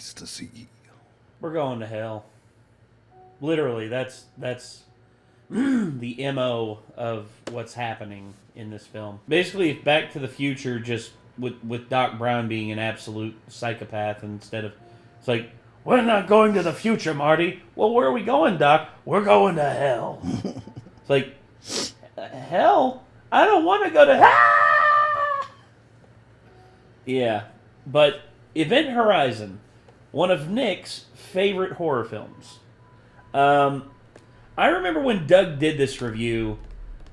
sights to see. We're going to hell. Literally, that's the MO of what's happening in this film. Basically, if Back to the Future just with Doc Brown being an absolute psychopath instead of it's like, we're not going to the future, Marty. Well, where are we going, Doc? We're going to hell. It's like, hell? I don't want to go to hell. Yeah, but Event Horizon, one of Nick's favorite horror films. I remember when Doug did this review.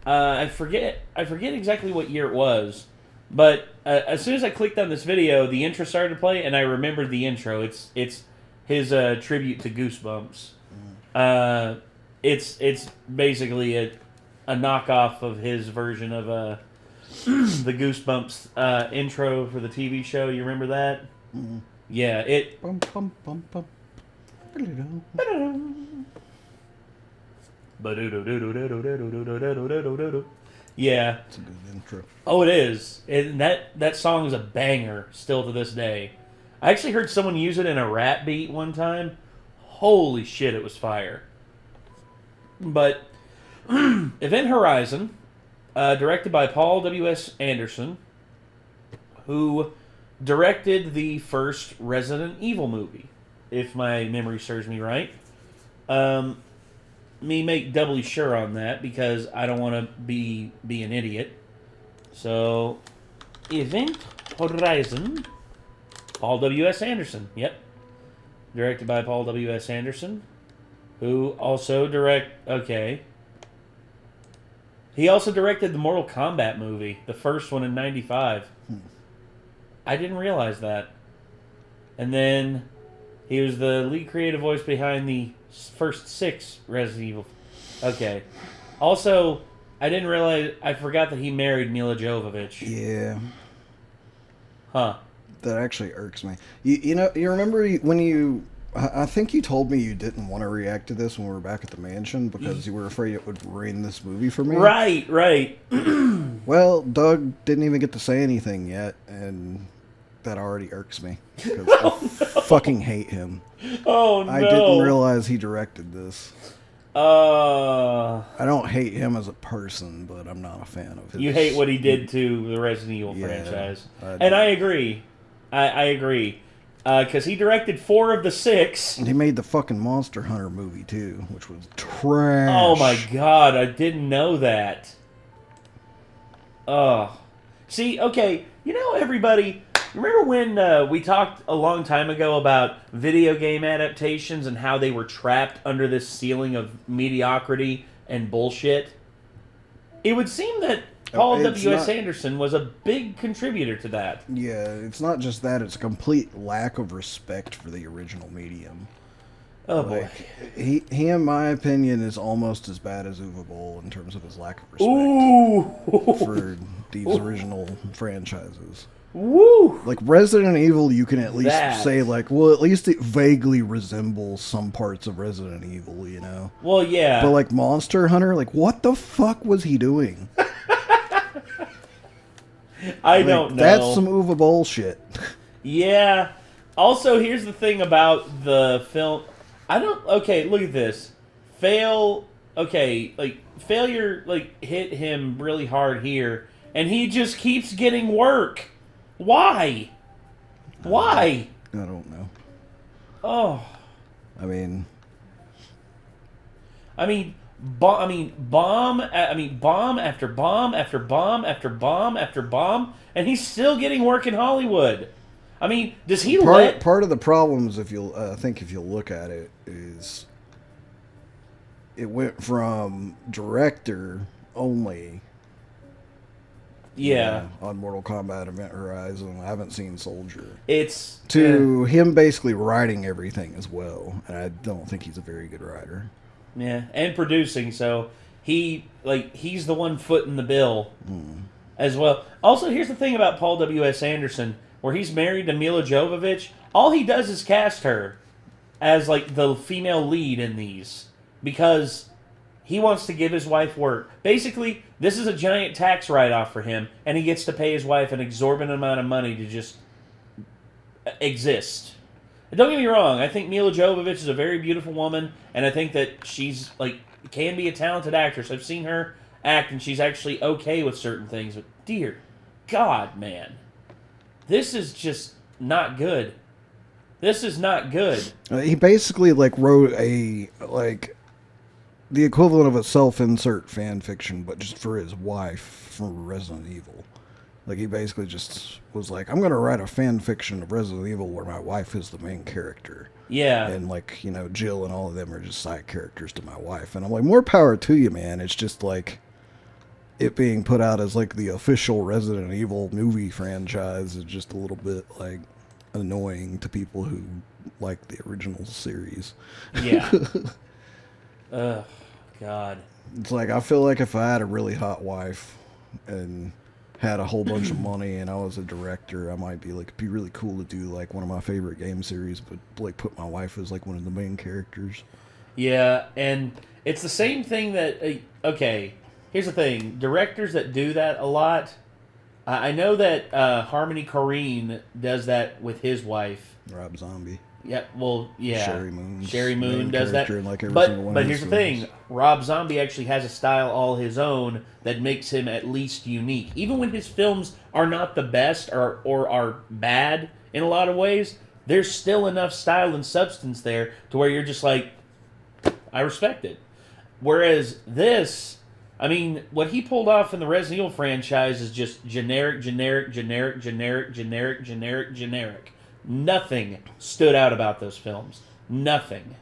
I forget exactly what year it was, but as soon as I clicked on this video, the intro started to play, and I remembered the intro. It's his tribute to Goosebumps. It's basically a knockoff of his version of the Goosebumps intro for the TV show. You remember that? Mm-hmm. Yeah, it. Bum, bum, bum, bum. Yeah. It's a good intro. Oh, it is. And that song is a banger still to this day. I actually heard someone use it in a rap beat one time. Holy shit, it was fire. But Event Horizon, directed by Paul W.S. Anderson, who directed the first Resident Evil movie, if my memory serves me right. Me make doubly sure on that because I don't want to be an idiot. So, Event Horizon, Paul W.S. Anderson. Yep. Directed by Paul W.S. Anderson, who also okay. He also directed the Mortal Kombat movie, the first one in 95. I didn't realize that. And then he was the lead creative voice behind the first 6 Resident Evil. Okay. Also, I forgot that he married Mila Jovovich. Yeah. Huh. That actually irks me. You know, you remember when I think you told me you didn't want to react to this when we were back at the mansion because you were afraid it would ruin this movie for me. Right. Well, Doug didn't even get to say anything yet, and that already irks me. Because I fucking hate him. Oh, no. I didn't realize he directed this. I don't hate him as a person, but I'm not a fan of his. You hate what he did to the Resident Evil franchise. And I agree. I agree. Because he directed 4 of the 6. And he made the fucking Monster Hunter movie, too, which was trash. Oh, my God. I didn't know that. See, okay. You know, everybody... Remember when we talked a long time ago about video game adaptations and how they were trapped under this ceiling of mediocrity and bullshit? It would seem that Paul W.S. Anderson was a big contributor to that. Yeah, it's not just that, it's a complete lack of respect for the original medium. Oh, boy. He, in my opinion, is almost as bad as Uwe Boll in terms of his lack of respect for these original franchises. Woo! Like, Resident Evil, you can at least say, like, well, at least it vaguely resembles some parts of Resident Evil, you know? Well, yeah. But, like, Monster Hunter, like, what the fuck was he doing? I don't know. That's some Uwe Boll shit. Yeah. Also, here's the thing about the film. Okay, look at this. Failure, hit him really hard here, and he just keeps getting work. Why? Why? I don't know. Oh. I mean, bomb after bomb after bomb after bomb after bomb, and he's still getting work in Hollywood. I mean, does he part of the problems, if you'll look at it, is it went from director only. Yeah. On Mortal Kombat Event Horizon. I haven't seen Soldier. It's... To him basically writing everything as well. And I don't think he's a very good writer. Yeah, and producing, so he's the one footing the bill as well. Also, here's the thing about Paul W.S. Anderson, where he's married to Mila Jovovich, all he does is cast her as, like, the female lead in these. Because he wants to give his wife work. Basically, this is a giant tax write-off for him, and he gets to pay his wife an exorbitant amount of money to just exist. Don't get me wrong. I think Mila Jovovich is a very beautiful woman, and I think that she's like can be a talented actress. I've seen her act, and she's actually okay with certain things. But dear God, man, this is just not good. This is not good. He basically like wrote a like the equivalent of a self-insert fan fiction, but just for his wife from Resident Evil. Like, he basically just was like, I'm going to write a fan fiction of Resident Evil where my wife is the main character. Yeah. And, like, you know, Jill and all of them are just side characters to my wife. And I'm like, more power to you, man. It's just, like, it being put out as, like, the official Resident Evil movie franchise is just a little bit, like, annoying to people who like the original series. Yeah. Ugh, God. It's like, I feel like if I had a really hot wife and had a whole bunch of money and I was a director, I might be like, it'd be really cool to do like one of my favorite game series, but like put my wife as like one of the main characters. Yeah, and it's the same thing that, okay, here's the thing. Directors that do that a lot, I know that Harmony Korine does that with his wife. Rob Zombie. Yeah, well, yeah. Sherry Moon does that. In like every but single one but of here's his the films. thing. Rob Zombie actually has a style all his own that makes him at least unique. Even when his films are not the best or are bad in a lot of ways, there's still enough style and substance there to where you're just like, I respect it. Whereas this, I mean, what he pulled off in the Resident Evil franchise is just generic. Nothing stood out about those films. Nothing.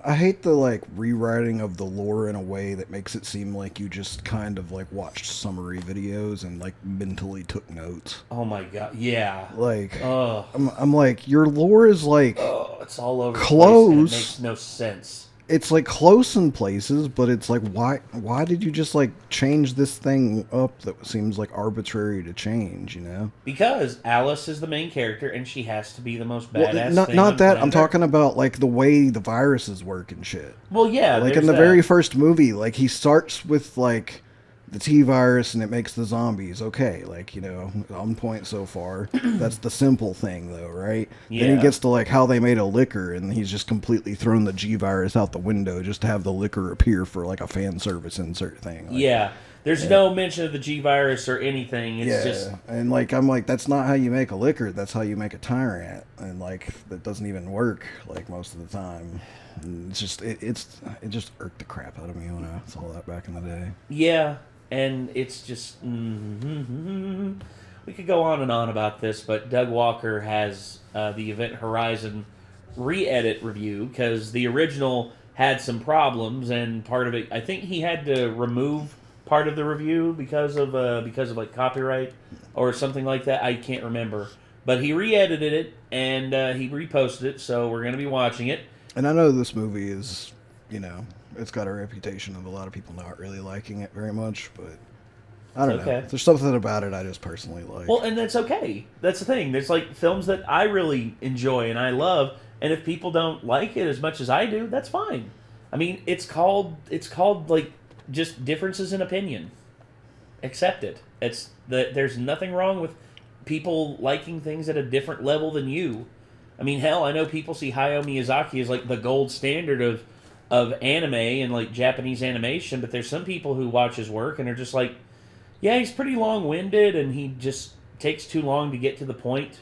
I hate the like rewriting of the lore in a way that makes it seem like you just kind of like watched summary videos and like mentally took notes. Oh my God, yeah. Like, I'm like, your lore is like, it's all over close. The place and it makes no sense. It's like close in places, but it's like, why did you just like change this thing up that seems like arbitrary to change, you know? Because Alice is the main character and she has to be the most badass thing not on that. planet I'm Earth. talking about like the way the viruses work and shit. Well, yeah, Like there's in the that. very first movie, like he starts with like the T virus and it makes the zombies. Okay, like, you know, on point so far. That's the simple thing though, right? Yeah. Then he gets to like how they made a liquor and he's just completely thrown the G virus out the window just to have the liquor appear for like a fan service insert thing. Like, Yeah. There's no mention of the G virus or anything. It's just and like I'm like, that's not how you make a liquor, that's how you make a tyrant. And like that doesn't even work like most of the time. And it's just it just irked the crap out of me when I saw that back in the day. yeah, and it's just we could go on and on about this, but Doug Walker has the Event Horizon re-edit review because the original had some problems, and part of it, I think he had to remove part of the review because of like copyright or something like that. I can't remember, but he re-edited it and he reposted it, so we're gonna be watching it. And I know this movie is, you know, it's got a reputation of a lot of people not really liking it very much, but I don't know. There's something about it I just personally like. Well, and that's okay. That's the thing. There's like films that I really enjoy and I love, and if people don't like it as much as I do, that's fine. I mean, it's called like just differences in opinion. Accept it. There's nothing wrong with people liking things at a different level than you. I mean, hell, I know people see Hayao Miyazaki as like the gold standard of anime and like Japanese animation, but there's some people who watch his work and are just like, yeah, he's pretty long-winded and he just takes too long to get to the point.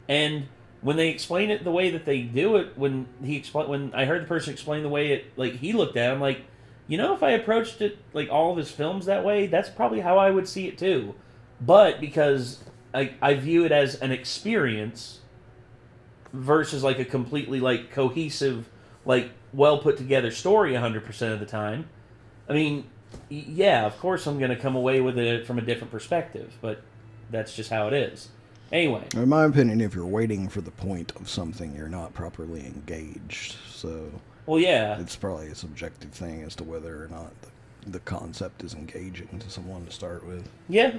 And when they explain it the way that they do it, when I heard the person explain the way it like he looked at it, I'm like, you know, if I approached it like all of his films that way, that's probably how I would see it too. But because I view it as an experience versus like a completely like cohesive, like well put together story 100% of the time. I mean, yeah, of course I'm going to come away with it from a different perspective, but that's just how it is. Anyway. In my opinion, if you're waiting for the point of something, you're not properly engaged. So, well, yeah, it's probably a subjective thing as to whether or not the concept is engaging to someone to start with. Yeah.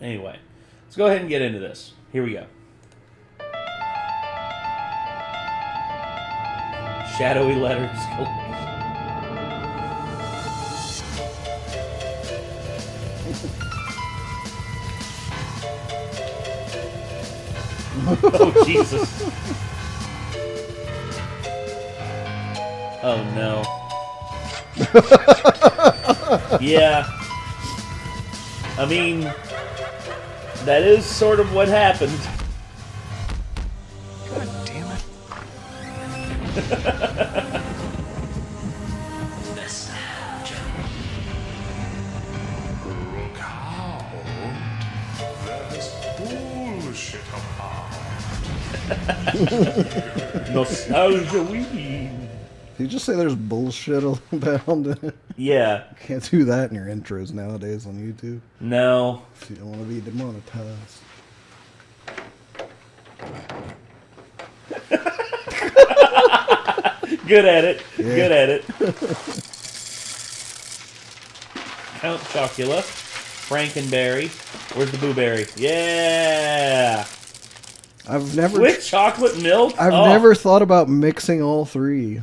Anyway, let's go ahead and get into this. Here we go. Shadowy letters. Oh, Jesus. Oh no. Yeah. I mean, that is sort of what happened. God damn it. Bullshit about. Nostalgia weed. Did you just say there's bullshit abound in it? Yeah. Can't do that in your intros nowadays on YouTube. No. If you don't want to be demonetized. Good at it. Yeah. Good at it. Count Chocula. Frankenberry. Where's the blueberry? Yeah. I've never With chocolate milk? I've Oh. never thought about mixing all three.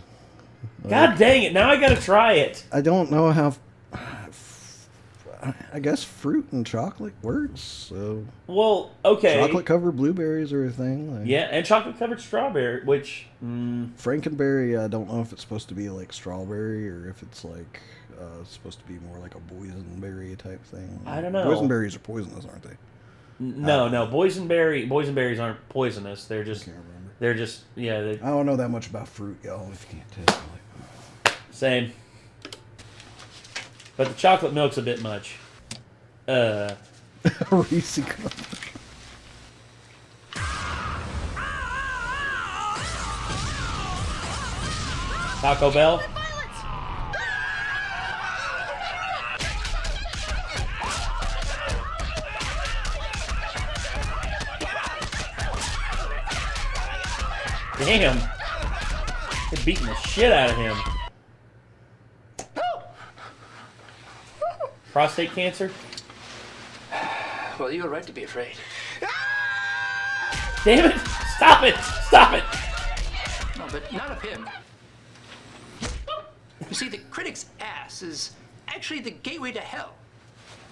God dang it. Now I gotta try it. I don't know how. I guess fruit and chocolate works. So Well, okay. chocolate covered blueberries are a thing. Like, Yeah, and chocolate covered strawberry, which Frankenberry. I don't know if it's supposed to be like strawberry or if it's like supposed to be more like a boysenberry type thing. I don't know. Boysenberries are poisonous, aren't they? no, boysenberries aren't poisonous. They're just Can't remember. they're just they I don't know that much about fruit, y'all. If you can't tell. same. But the chocolate milk's a bit much. Reese Cup. Taco Bell. Damn. They're beating the shit out of him. Prostate cancer? Well, you were right to be afraid. Damn it! Stop it! Stop it! No, but not of him. You see, the critic's ass is actually the gateway to hell.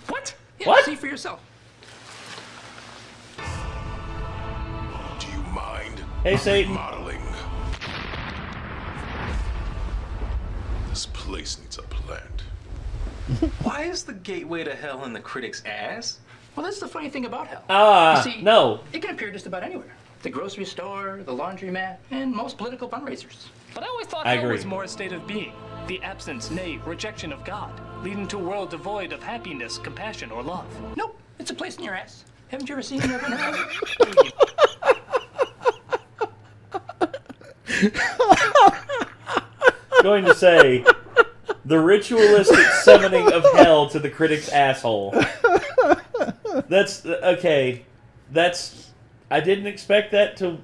What? Yeah, What? see for yourself. Do you mind? Hey, Satan. Modeling. This place needs a plant. Why is the gateway to hell in the critic's ass? Well, that's the funny thing about hell. You see, No. It can appear just about anywhere. The grocery store, the laundromat, and most political fundraisers. But I always thought I hell agree. was more a state of being, the absence, nay, rejection of God, leading to a world devoid of happiness, compassion, or love. Nope, it's a place in your ass. Haven't you ever seen your Going to say the ritualistic summoning of hell to the critic's asshole. That's okay. That's I didn't expect that to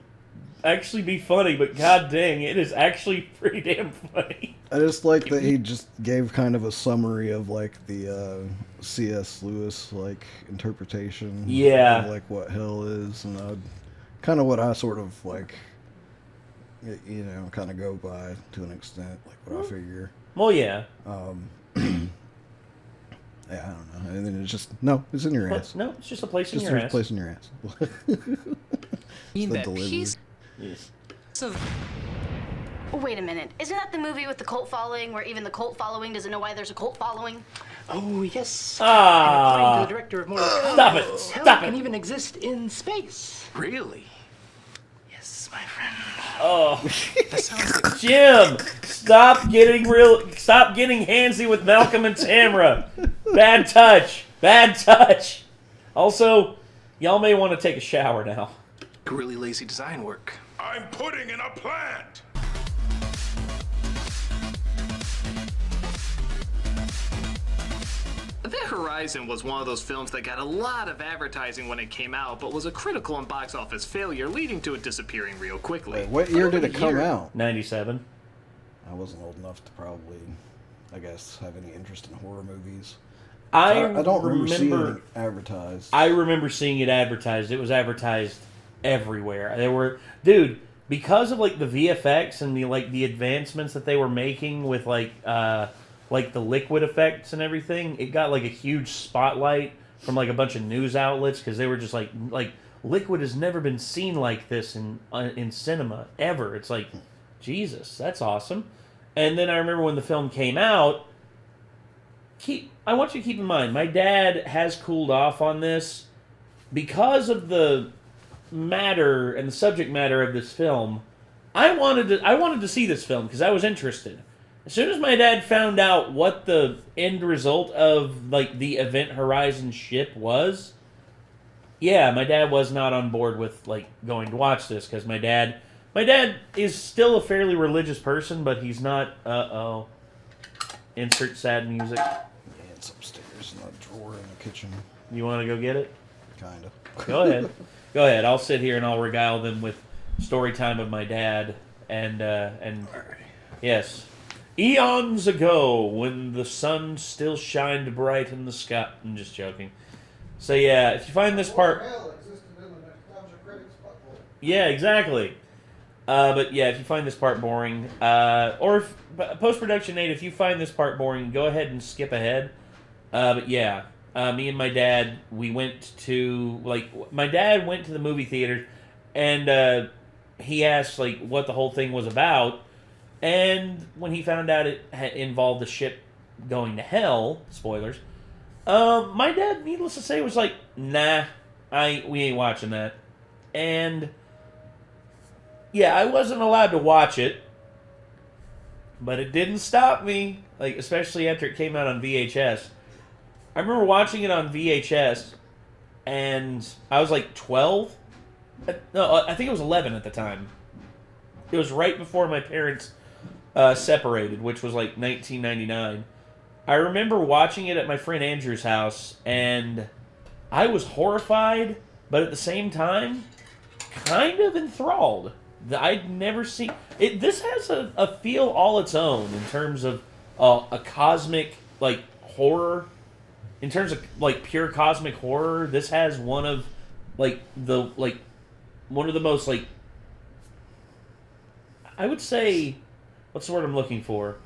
actually be funny, but god dang, it is actually pretty damn funny. I just like that he just gave kind of a summary of like the C.S. Lewis like interpretation. Yeah. Of, like what hell is, and kind of what I sort of like, you know, kind of go by to an extent, like what I figure. Well, yeah. Yeah, I don't know. And then it's just it's in your ass. No, it's just a place in Just your a ass. place in your ass. Mean The that delivery. piece Yes. of Wait a minute. Isn't that the movie with the cult following where even the cult following doesn't know why there's a cult following? Oh, yes. And according to Ah. the director of Mortal Kombat, Stop it! hell Stop can it! even exist in space. Really? Yes, my friend. Oh, That sounds like Jim! Stop getting handsy with Malcolm and Tamra. Bad touch. Bad touch. Also, y'all may want to take a shower now. really lazy design work. I'm putting in a plant. The Horizon was one of those films that got a lot of advertising when it came out, but was a critical and box office failure, leading to it disappearing real quickly. Wait, what year did it come out? 97. I wasn't old enough to probably, I guess, have any interest in horror movies. I don't remember seeing it advertised. I remember seeing it advertised. It was advertised everywhere. There were, because of like the VFX and the advancements that they were making with like the liquid effects and everything. It got like a huge spotlight from like a bunch of news outlets because they were just like liquid has never been seen like this in cinema ever. It's like, Jesus, that's awesome. And then I remember when the film came out, I want you to keep in mind, my dad has cooled off on this because of the matter and the subject matter of this film. I wanted to see this film because I was interested. As soon as my dad found out what the end result of like the Event Horizon ship was, yeah, my dad was not on board with like going to watch this because my dad is still a fairly religious person, but he's not. Insert sad music. Yeah, it's upstairs in that drawer in the kitchen. You want to go get it? Kind of. Go ahead. Go ahead. I'll sit here and I'll regale them with story time of my dad and yes, eons ago when the sun still shined bright in the sky. I'm just joking. So yeah, if you find this part, yeah, exactly. But yeah, if you find this part boring, or if post-production Nate, if you find this part boring, go ahead and skip ahead. But yeah, me and my dad, we went to my dad went to the movie theater, and he asked like what the whole thing was about, and when he found out it involved the ship going to hell, spoilers. My dad, needless to say, was like, "Nah, we ain't watching that," and yeah, I wasn't allowed to watch it, but it didn't stop me. Like, especially after it came out on VHS. I remember watching it on VHS, and I was like 12. No, I think it was 11 at the time. It was right before my parents separated, which was like 1999. I remember watching it at my friend Andrew's house, and I was horrified, but at the same time, kind of enthralled. I'd never seen it. This has a feel all its own in terms of a cosmic like horror. In terms of like pure cosmic horror, this has one of the most like, I would say, what's the word I'm looking for?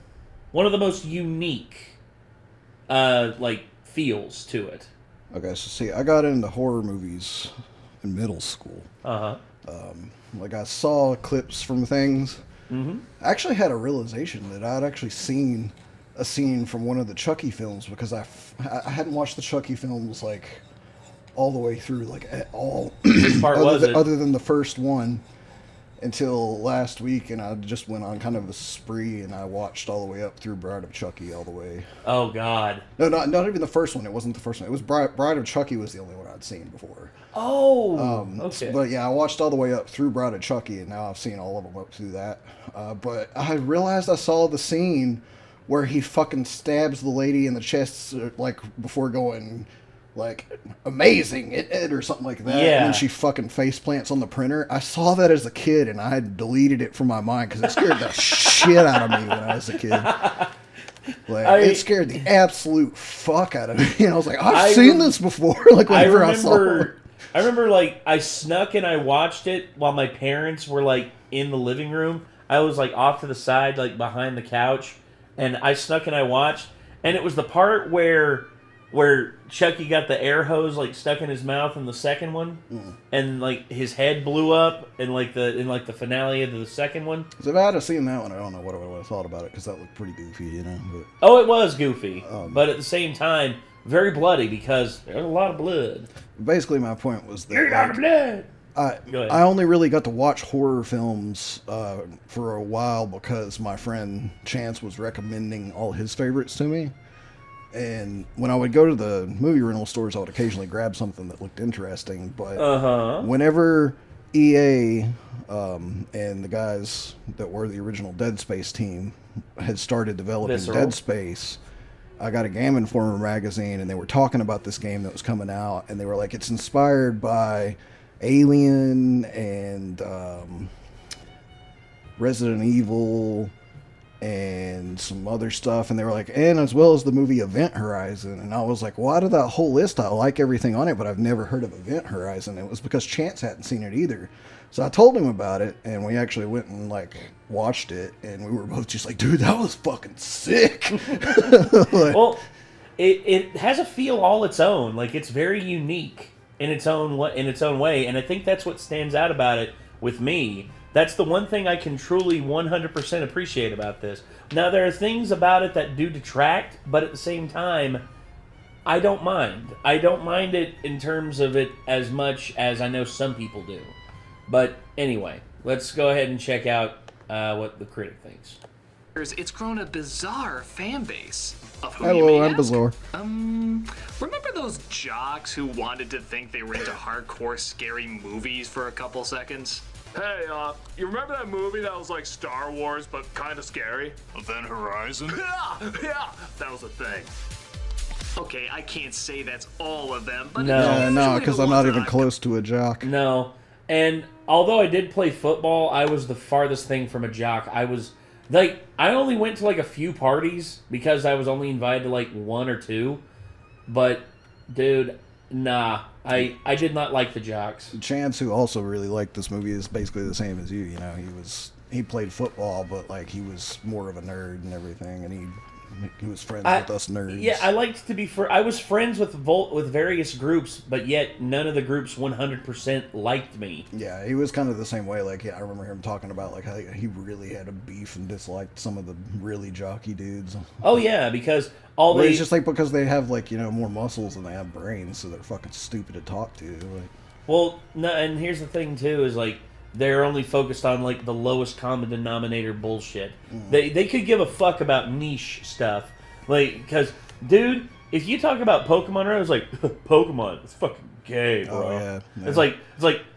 One of the most unique like feels to it. Okay, so see, I got into horror movies in middle school. Like I saw clips from things. Mm-hmm. I actually had a realization that I'd actually seen a scene from one of the Chucky films because I hadn't watched the Chucky films like all the way through, like at all. Which part other than the first one until last week, and I just went on kind of a spree and I watched all the way up through Bride of Chucky all the way. Oh God! No, not even the first one. It wasn't the first one. It was Bride of Chucky was the only one I'd seen before. Oh, okay. But yeah, I watched all the way up through Bride of Chucky, and now I've seen all of them up through that. But I realized I saw the scene where he fucking stabs the lady in the chest, like before going, like, amazing, it or something like that. Yeah. And then she fucking face plants on the printer. I saw that as a kid, and I had deleted it from my mind because it scared the shit out of me when I was a kid. Like, it scared the absolute fuck out of me. And I was like, I've seen this before. Like, whenever I saw it. I remember, like, I snuck and I watched it while my parents were, like, in the living room. I was, like, off to the side, like, behind the couch. And I snuck and I watched. And it was the part where Chucky got the air hose, like, stuck in his mouth in the second one. Mm. And, like, his head blew up in the finale of the second one. So if I had seen that one, I don't know what I would have thought about it, because that looked pretty goofy, you know? But, oh, it was goofy. But at the same time, very bloody, because there's a lot of blood. Basically, my point was that... There's a lot of blood! I only really got to watch horror films for a while because my friend Chance was recommending all his favorites to me. And when I would go to the movie rental stores, I would occasionally grab something that looked interesting. But whenever EA and the guys that were the original Dead Space team had started developing Dead Space, I got a Game Informer magazine, and they were talking about this game that was coming out, and they were like, it's inspired by Alien and Resident Evil and some other stuff, and they were like, and as well as the movie Event Horizon. And I was like, well, out of that whole list, I like everything on it, but I've never heard of Event Horizon. It was because Chance hadn't seen it either. So I told him about it, and we actually went and like watched it, and we were both just like, dude, that was fucking sick. Like, well, it has a feel all its own. Like, it's very unique in its own way, and I think that's what stands out about it with me. That's the one thing I can truly 100% appreciate about this. Now, there are things about it that do detract, but at the same time, I don't mind. I don't mind it in terms of it as much as I know some people do. But anyway, let's go ahead and check out what the critic thinks. It's grown a bizarre fan base. Of who Hello, I'm Bizarre. Remember those jocks who wanted to think they were into hardcore scary movies for a couple seconds? Hey, you remember that movie that was like Star Wars but kind of scary? Event Horizon? Yeah, that was a thing. Okay, I can't say that's all of them, but No. No, because I'm not even close to a jock. No. And although I did play football, I was the farthest thing from a jock. I was, like, I only went to, like, a few parties because I was only invited to, like, 1 or 2. But, dude, nah. I did not like the jocks. Chance, who also really liked this movie, is basically the same as you. You know, he played football, but like he was more of a nerd and everything, and he was friends with us nerds. Yeah, I liked to be. I was friends with various groups, but yet none of the groups 100% liked me. Yeah, he was kind of the same way. Like, I remember him talking about like how he really had a beef and disliked some of the really jockey dudes. Oh yeah, because it's just like because they have like, you know, more muscles than they have brains, so they're fucking stupid to talk to. Like, well, no, and here's the thing too is like they're only focused on like the lowest common denominator bullshit. They could give a fuck about niche stuff, like because dude, if you talk about Pokemon, I was like Pokemon, it's fucking gay, bro. oh yeah, It's like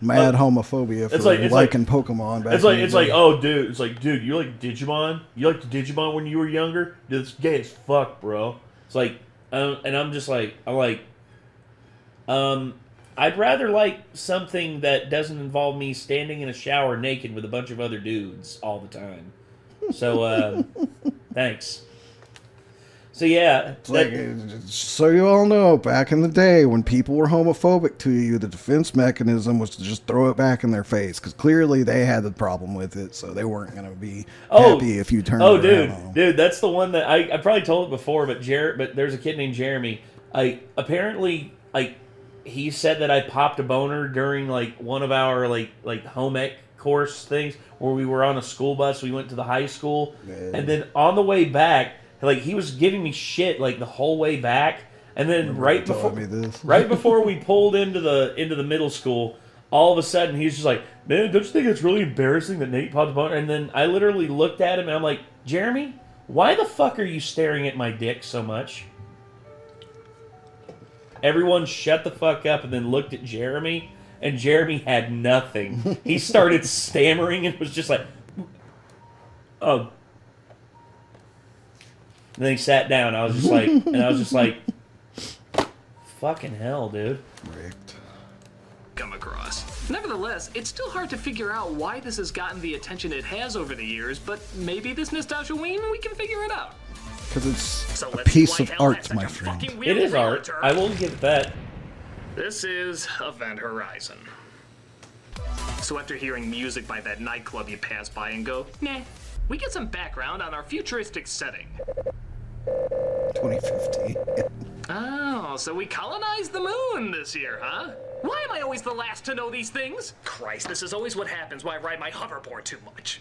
mad homophobia for liking Pokemon. Back it's like oh dude, it's like dude, you like Digimon? You liked Digimon when you were younger? Dude, it's gay as fuck, bro. It's like, and I'm just like, I'd rather like something that doesn't involve me standing in a shower naked with a bunch of other dudes all the time. So, thanks. So yeah, so you all know, back in the day when people were homophobic to you, the defense mechanism was to just throw it back in their face, because clearly they had the problem with it, so they weren't going to be happy if you turned it around on them. Dude, that's the one that I probably told it before, but there's a kid named Jeremy. Apparently he said that I popped a boner during like one of our like home ec course things where we were on a school bus. We went to the high school, and then on the way back, like he was giving me shit like the whole way back, and then right before we pulled into the middle school, all of a sudden he's just like, "Man, don't you think it's really embarrassing that Nate popped a boner?" And then I literally looked at him and I'm like, "Jeremy, why the fuck are you staring at my dick so much?" Everyone shut the fuck up and then looked at Jeremy, and Jeremy had nothing. He started stammering and was just like, "Oh." And then he sat down. I was just like, fucking hell, dude. Rigged. Come across. Nevertheless, it's still hard to figure out why this has gotten the attention it has over the years, but maybe this nostalgia ween, we can figure it out. Because it's a piece of art, my friend. It is art. I will give it that. This is Event Horizon. So after hearing music by that nightclub you pass by and go, nah, we get some background on our futuristic setting. 2015. Oh, so we colonized the moon this year, huh? Why am I always the last to know these things? Christ, this is always what happens when I ride my hoverboard too much.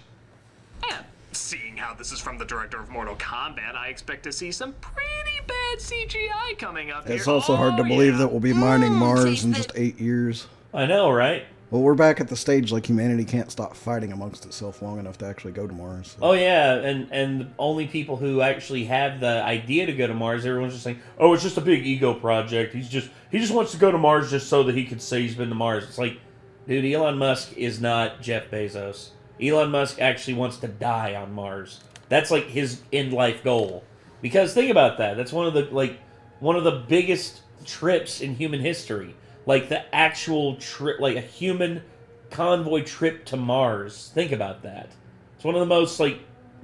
And seeing how this is from the director of Mortal Kombat, I expect to see some pretty bad CGI coming up here. It's also hard to believe that we'll be mining Mars in just 8 years. I know, right? Well, we're back at the stage like humanity can't stop fighting amongst itself long enough to actually go to Mars. So. Oh yeah, and the only people who actually have the idea to go to Mars, everyone's just saying, "Oh, it's just a big ego project. He just wants to go to Mars just so that he could say he's been to Mars." It's like, dude, Elon Musk is not Jeff Bezos. Elon Musk actually wants to die on Mars. That's like his end life goal. Because think about that. That's one of the biggest trips in human history. Like the actual trip, like a human convoy trip to Mars. Think about that. It's one of the most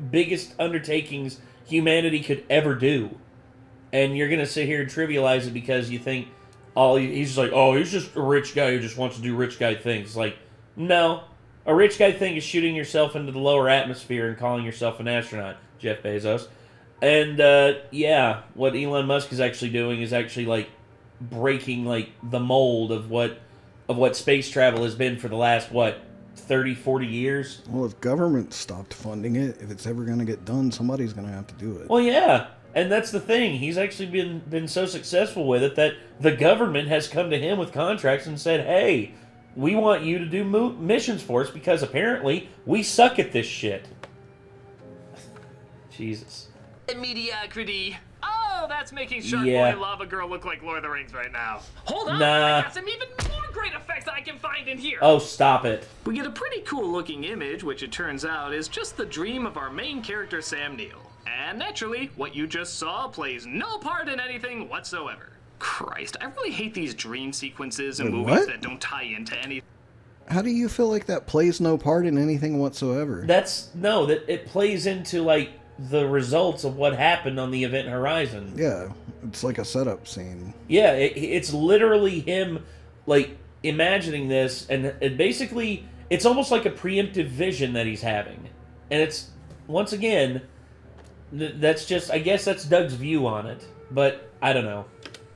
biggest undertakings humanity could ever do. And you're gonna sit here and trivialize it because you think, he's just a rich guy who just wants to do rich guy things. It's like, no. A rich guy thing is shooting yourself into the lower atmosphere and calling yourself an astronaut, Jeff Bezos. And, what Elon Musk is actually doing is actually, breaking, the mold of what space travel has been for the last, 30, 40 years. Well, if government stopped funding it, if it's ever going to get done, somebody's going to have to do it. Well, yeah. And that's the thing. He's actually been so successful with it that the government has come to him with contracts and said, hey, we want you to do missions for us because apparently we suck at this shit. Jesus. Mediocrity. Oh, that's making Shark Yeah. Boy Lava Girl look like Lord of the Rings right now. Hold on, Nah. I got some even more great effects that I can find in here. Oh, stop it. We get a pretty cool looking image, which it turns out is just the dream of our main character, Sam Neill. And naturally, what you just saw plays no part in anything whatsoever. Christ, I really hate these dream sequences in Wait, movies what? that don't tie into anything. How do you feel like that plays no part in anything whatsoever? That it plays into, like, the results of what happened on the event horizon. Yeah, it's like a setup scene. Yeah, it's literally him, like, imagining this, and it basically, it's almost like a preemptive vision that he's having. And it's, once again, that's just, I guess that's Doug's view on it. But, I don't know.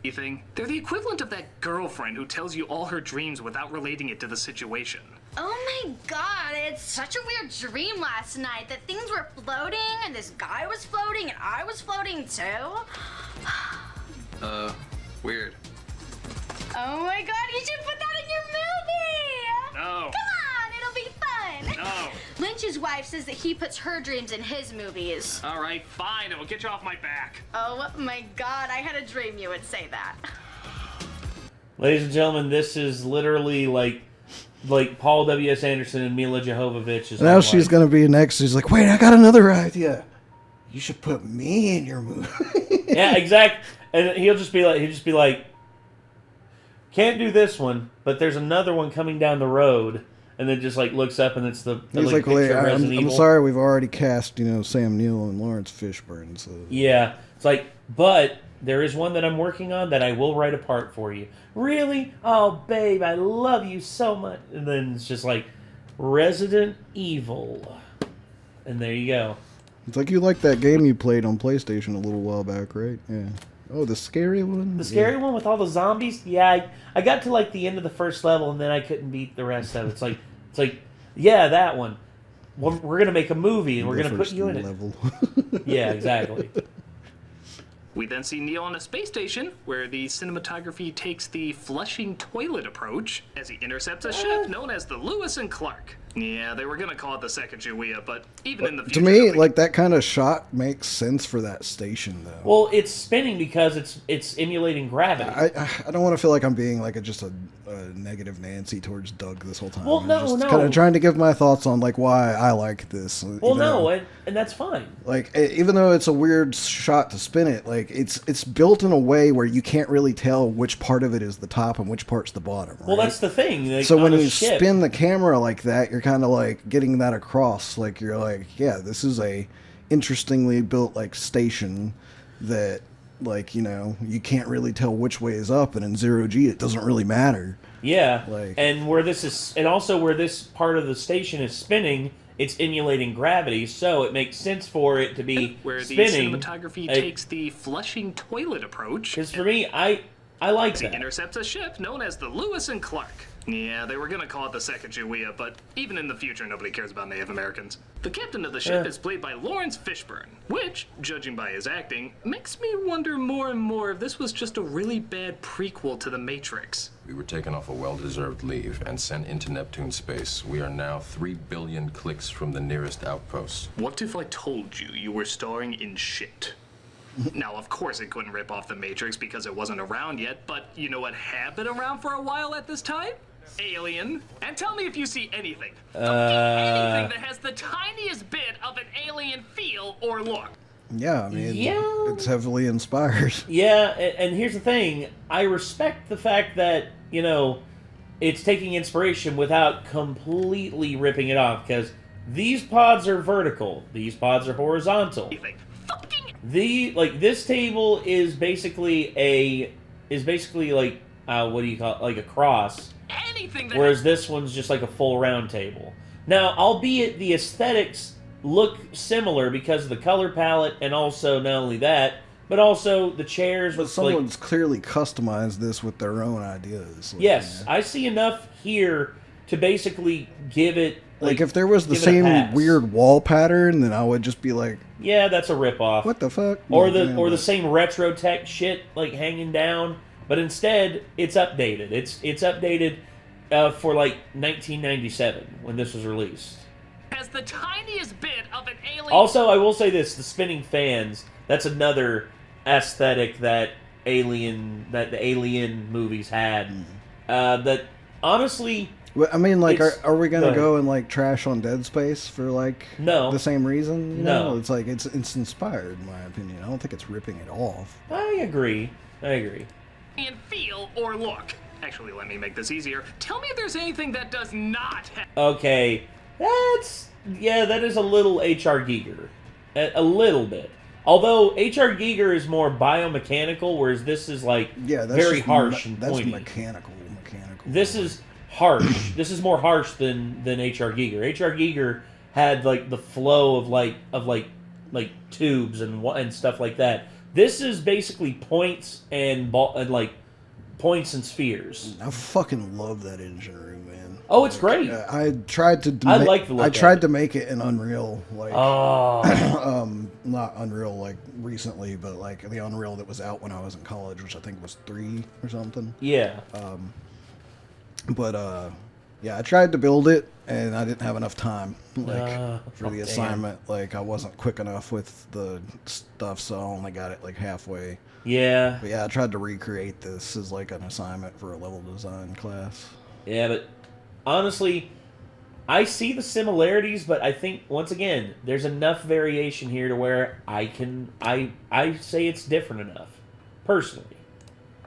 They're the equivalent of that girlfriend who tells you all her dreams without relating it to the situation. Oh my god, it's such a weird dream last night that things were floating and this guy was floating and I was floating too. Weird. Oh my god, you should put that in your movie! No. Come on, it'll be fun! No. Lynch's wife says that he puts her dreams in his movies. All right, fine. It will get you off my back. Oh my god, I had a dream you would say that. Ladies and gentlemen, this is literally like Paul W.S. Anderson and Mila Jovovich is Now she's going to be next. She's like, wait, I got another idea. You should put me in your movie. Yeah, exactly. And he'll just be like, can't do this one, but there's another one coming down the road, and then just like looks up and it's the He's like, picture wait, of Resident I'm Evil. sorry, we've already cast, Sam Neill and Lawrence Fishburne. So Yeah, it's like, but there is one that I'm working on that I will write a part for you. Really? Oh, babe, I love you so much. And then it's just like, Resident Evil. And there you go. it's like you like that game you played on PlayStation a little while back, right? Yeah. Oh, the scary one? The scary one with all the zombies? Yeah, I got to like the end of the first level and then I couldn't beat the rest of it. It's like, yeah, that one. We're going to make a movie and we're going to put you in level. it. Yeah, exactly. We then see Neil on a space station, where the cinematography takes the flushing toilet approach as he intercepts a ship known as the Lewis and Clark. Yeah, they were gonna call it the second Julia, but even in the future... To me, like, that kind of shot makes sense for that station, though. Well, it's spinning because it's emulating gravity. I don't want to feel like I'm being like just a negative Nancy towards Doug this whole time. Well, I'm no, just no. kind of trying to give my thoughts on like why I like this. Well, no, and that's fine. Like, even though it's a weird shot to spin it, like it's built in a way where you can't really tell which part of it is the top and which part's the bottom. Right? Well, that's the thing. Like, So when on a you ship, spin the camera like that, you're kind of like getting that across. Like you're like, yeah, this is a interestingly built like station that like you can't really tell which way is up, and in 0G it doesn't really matter. Yeah, Like- and where this is, and also where this part of the station is spinning, it's emulating gravity, so it makes sense for it to be where the spinning. cinematography takes the flushing toilet approach. Because for me, I like He that. intercepts a ship known as the Lewis and Clark. Yeah, they were gonna call it the second Julia, but even in the future, nobody cares about Native Americans. The captain of the ship is played by Lawrence Fishburne, which, judging by his acting, makes me wonder more and more if this was just a really bad prequel to The Matrix. We were taken off a well-deserved leave and sent into Neptune space. We are now 3 billion clicks from the nearest outpost. What if I told you you were starring in shit? Now, of course it couldn't rip off The Matrix because it wasn't around yet, but you know what had been around for a while at this time? Alien. And tell me if you see anything. Anything that has the tiniest bit of an alien feel or look. Yeah, I mean, Yeah. it's heavily inspired. Yeah, and here's the thing. I respect the fact that, it's taking inspiration without completely ripping it off, because these pods are vertical. These pods are horizontal. Anything. This table is basically like, what do you call it? Like a cross. Anything that Whereas this one's just like a full round table. Now, albeit the aesthetics look similar because of the color palette, and also not only that, but also the chairs. But with, someone's clearly customized this with their own ideas. Like, yes, I see enough here to basically give it Like if there was the give it a same pass. weird wall pattern, then I would just be like, Yeah, that's a ripoff. what the fuck? Or Like, the same retro tech shit like hanging down, but instead it's updated. It's updated for like 1997 when this was released. Has the tiniest bit of an alien. Also, I will say this: the spinning fans. That's another aesthetic that the Alien movies had. That honestly, Well, I mean, like, It's- are we gonna go go ahead. and like trash on Dead Space for like No. the same reason? You No. know? It's like it's inspired, in my opinion. I don't think it's ripping it off. I agree. And feel or look. Actually, let me make this easier. Tell me if there's anything that does not have. Okay, that is a little H.R. Giger, a little bit. Although H.R. Giger is more biomechanical, whereas this is like Yeah, that's very just harsh and that's pointy. mechanical. This is harsh. This is more harsh than H.R. Giger. H.R. Giger had like the flow of like tubes and stuff like that. This is basically points and points and spheres. I fucking love that engine room, man. Oh, it's great. I tried to. I like the look I of tried it. to make it in Unreal, like Oh, not Unreal like recently, but like the Unreal that was out when I was in college, which I think was 3 or something. yeah. But yeah, I tried to build it, and I didn't have enough time, like for the damn. assignment. Like I wasn't quick enough with the stuff, so I only got it like halfway. Yeah. But yeah, I tried to recreate this as like an assignment for a level design class. Yeah, but honestly, I see the similarities, but I think once again, there's enough variation here to where I say it's different enough, personally.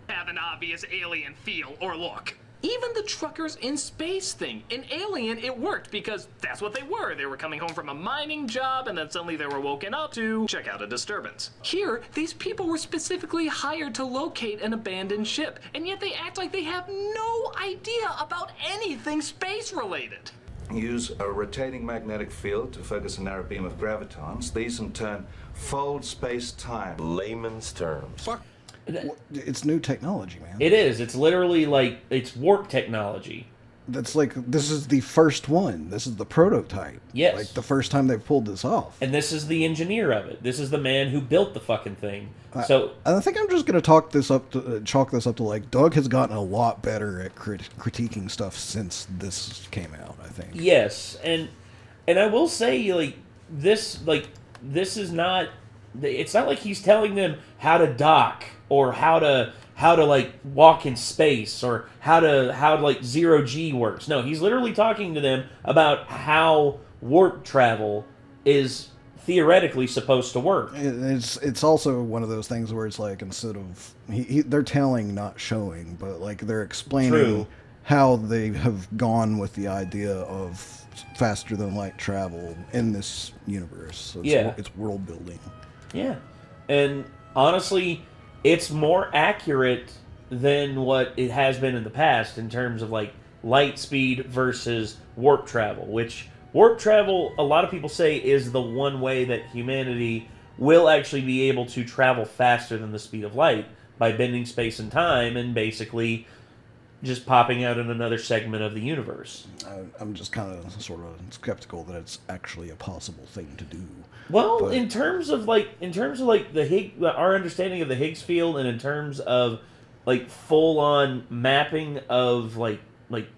Have an obvious alien feel or look. Even the truckers in space thing. In Alien, it worked because that's what they were. They were coming home from a mining job and then suddenly they were woken up to check out a disturbance. Here, these people were specifically hired to locate an abandoned ship, and yet they act like they have no idea about anything space related. Use a rotating magnetic field to focus a narrow beam of gravitons. These in turn fold space-time. Layman's terms. It's new technology, man. It is. It's literally like it's warp technology. That's like this is the first one. This is the prototype. Yes. Like the first time they've pulled this off. And this is the engineer of it. This is the man who built the fucking thing. So I think I'm just gonna chalk this up to like Doug has gotten a lot better at critiquing stuff since this came out. I think. yes, and I will say this is not. It's not like he's telling them how to dock or how to like walk in space or how like 0G works. No, he's literally talking to them about how warp travel is theoretically supposed to work. It's also one of those things where it's like instead of they're telling, not showing, but like they're explaining True. how they have gone with the idea of faster than light travel in this universe. So it's world building. Yeah. And honestly, it's more accurate than what it has been in the past in terms of like light speed versus warp travel, which warp travel, a lot of people say, is the one way that humanity will actually be able to travel faster than the speed of light by bending space and time and basically just popping out in another segment of the universe. I'm just kind of sort of skeptical that it's actually a possible thing to do. Well, But- in terms of our understanding of the Higgs field, and in terms of like full on mapping of like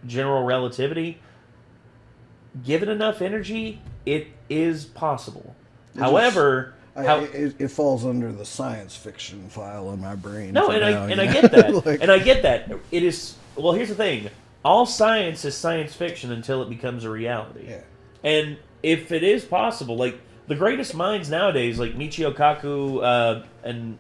general relativity, given enough energy, it is possible. However, It falls under the science fiction file in my brain. no, for and now, I you get know? that, Like- and I get that. It is well. Here's the thing: all science is science fiction until it becomes a reality. Yeah. And if it is possible, like the greatest minds nowadays, like Michio Kaku and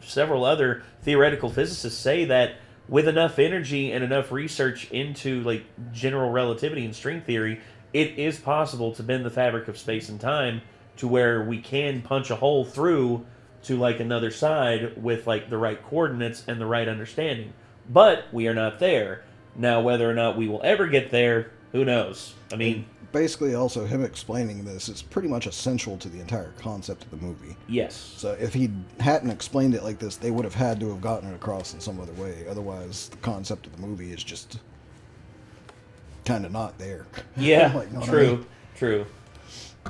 several other theoretical physicists, say that with enough energy and enough research into like general relativity and string theory, it is possible to bend the fabric of space and time to where we can punch a hole through to like another side with like the right coordinates and the right understanding. But we are not there. Now, whether or not we will ever get there, who knows? I mean, basically also him explaining this is pretty much essential to the entire concept of the movie. yes. So if he hadn't explained it like this, they would have had to have gotten it across in some other way. Otherwise, the concept of the movie is just kind of not there. Yeah, Like, know what I true, mean? true.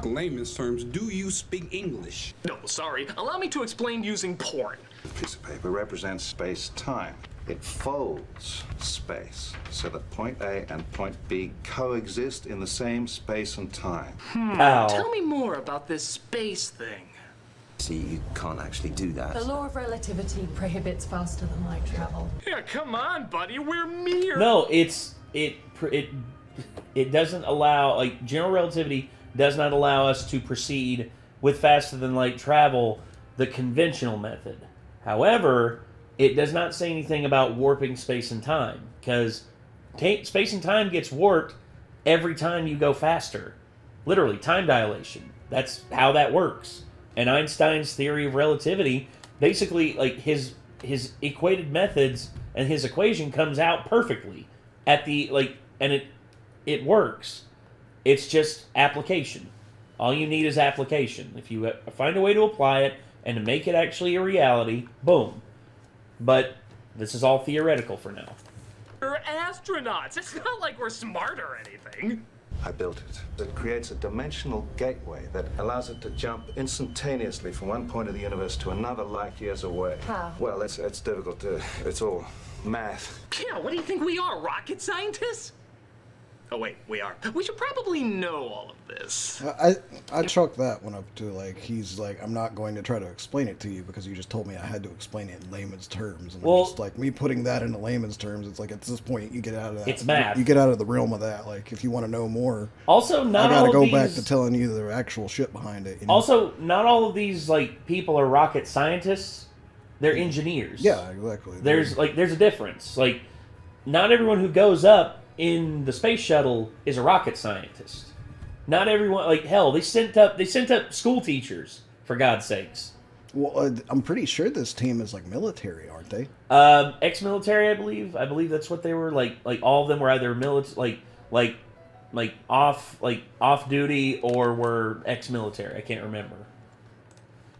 Layman's terms, do you speak English? No, sorry. Allow me to explain using porn. A piece of paper represents space-time. It folds space so that point A and point B coexist in the same space and time. Tell me more about this space thing. See, you can't actually do that. The law of relativity prohibits faster than light travel. Yeah, come on, buddy. We're mere. No, it doesn't allow, like, general relativity does not allow us to proceed with faster than light travel, the conventional method. However, it does not say anything about warping space and time, because space and time gets warped every time you go faster. Literally, time dilation. That's how that works. And Einstein's theory of relativity, basically, like, his equated methods and his equation comes out perfectly at the, like, and it works. It's just application. All you need is application. If you find a way to apply it and to make it actually a reality, boom. But this is all theoretical for now. We're astronauts. It's not like we're smart or anything. I built it. It creates a dimensional gateway that allows it to jump instantaneously from one point of the universe to another light years away. How? Well, it's difficult to... It's all math. Yeah, what do you think we are, rocket scientists? Oh, wait, we are. We should probably know all of this. I chalk that one up to, like, he's like, I'm not going to try to explain it to you because you just told me I had to explain it in layman's terms. And Well, just like me putting that into layman's terms, it's like at this point you get out of that. It's math. You get out of the realm of that. Like, if you want to know more, Also, not I all gotta of go back these- to telling you the actual shit behind it. You know? Also, not all of these, like, people are rocket scientists. They're engineers. Yeah, exactly. There's a difference. Like, not everyone who goes up in the space shuttle is a rocket scientist. Not everyone, like, hell, they sent up school teachers, for God's sakes. Well, I'm pretty sure this team is like military, aren't they? Ex-military, I believe. I believe that's what they were. Like all of them were either off duty or were ex-military. I can't remember.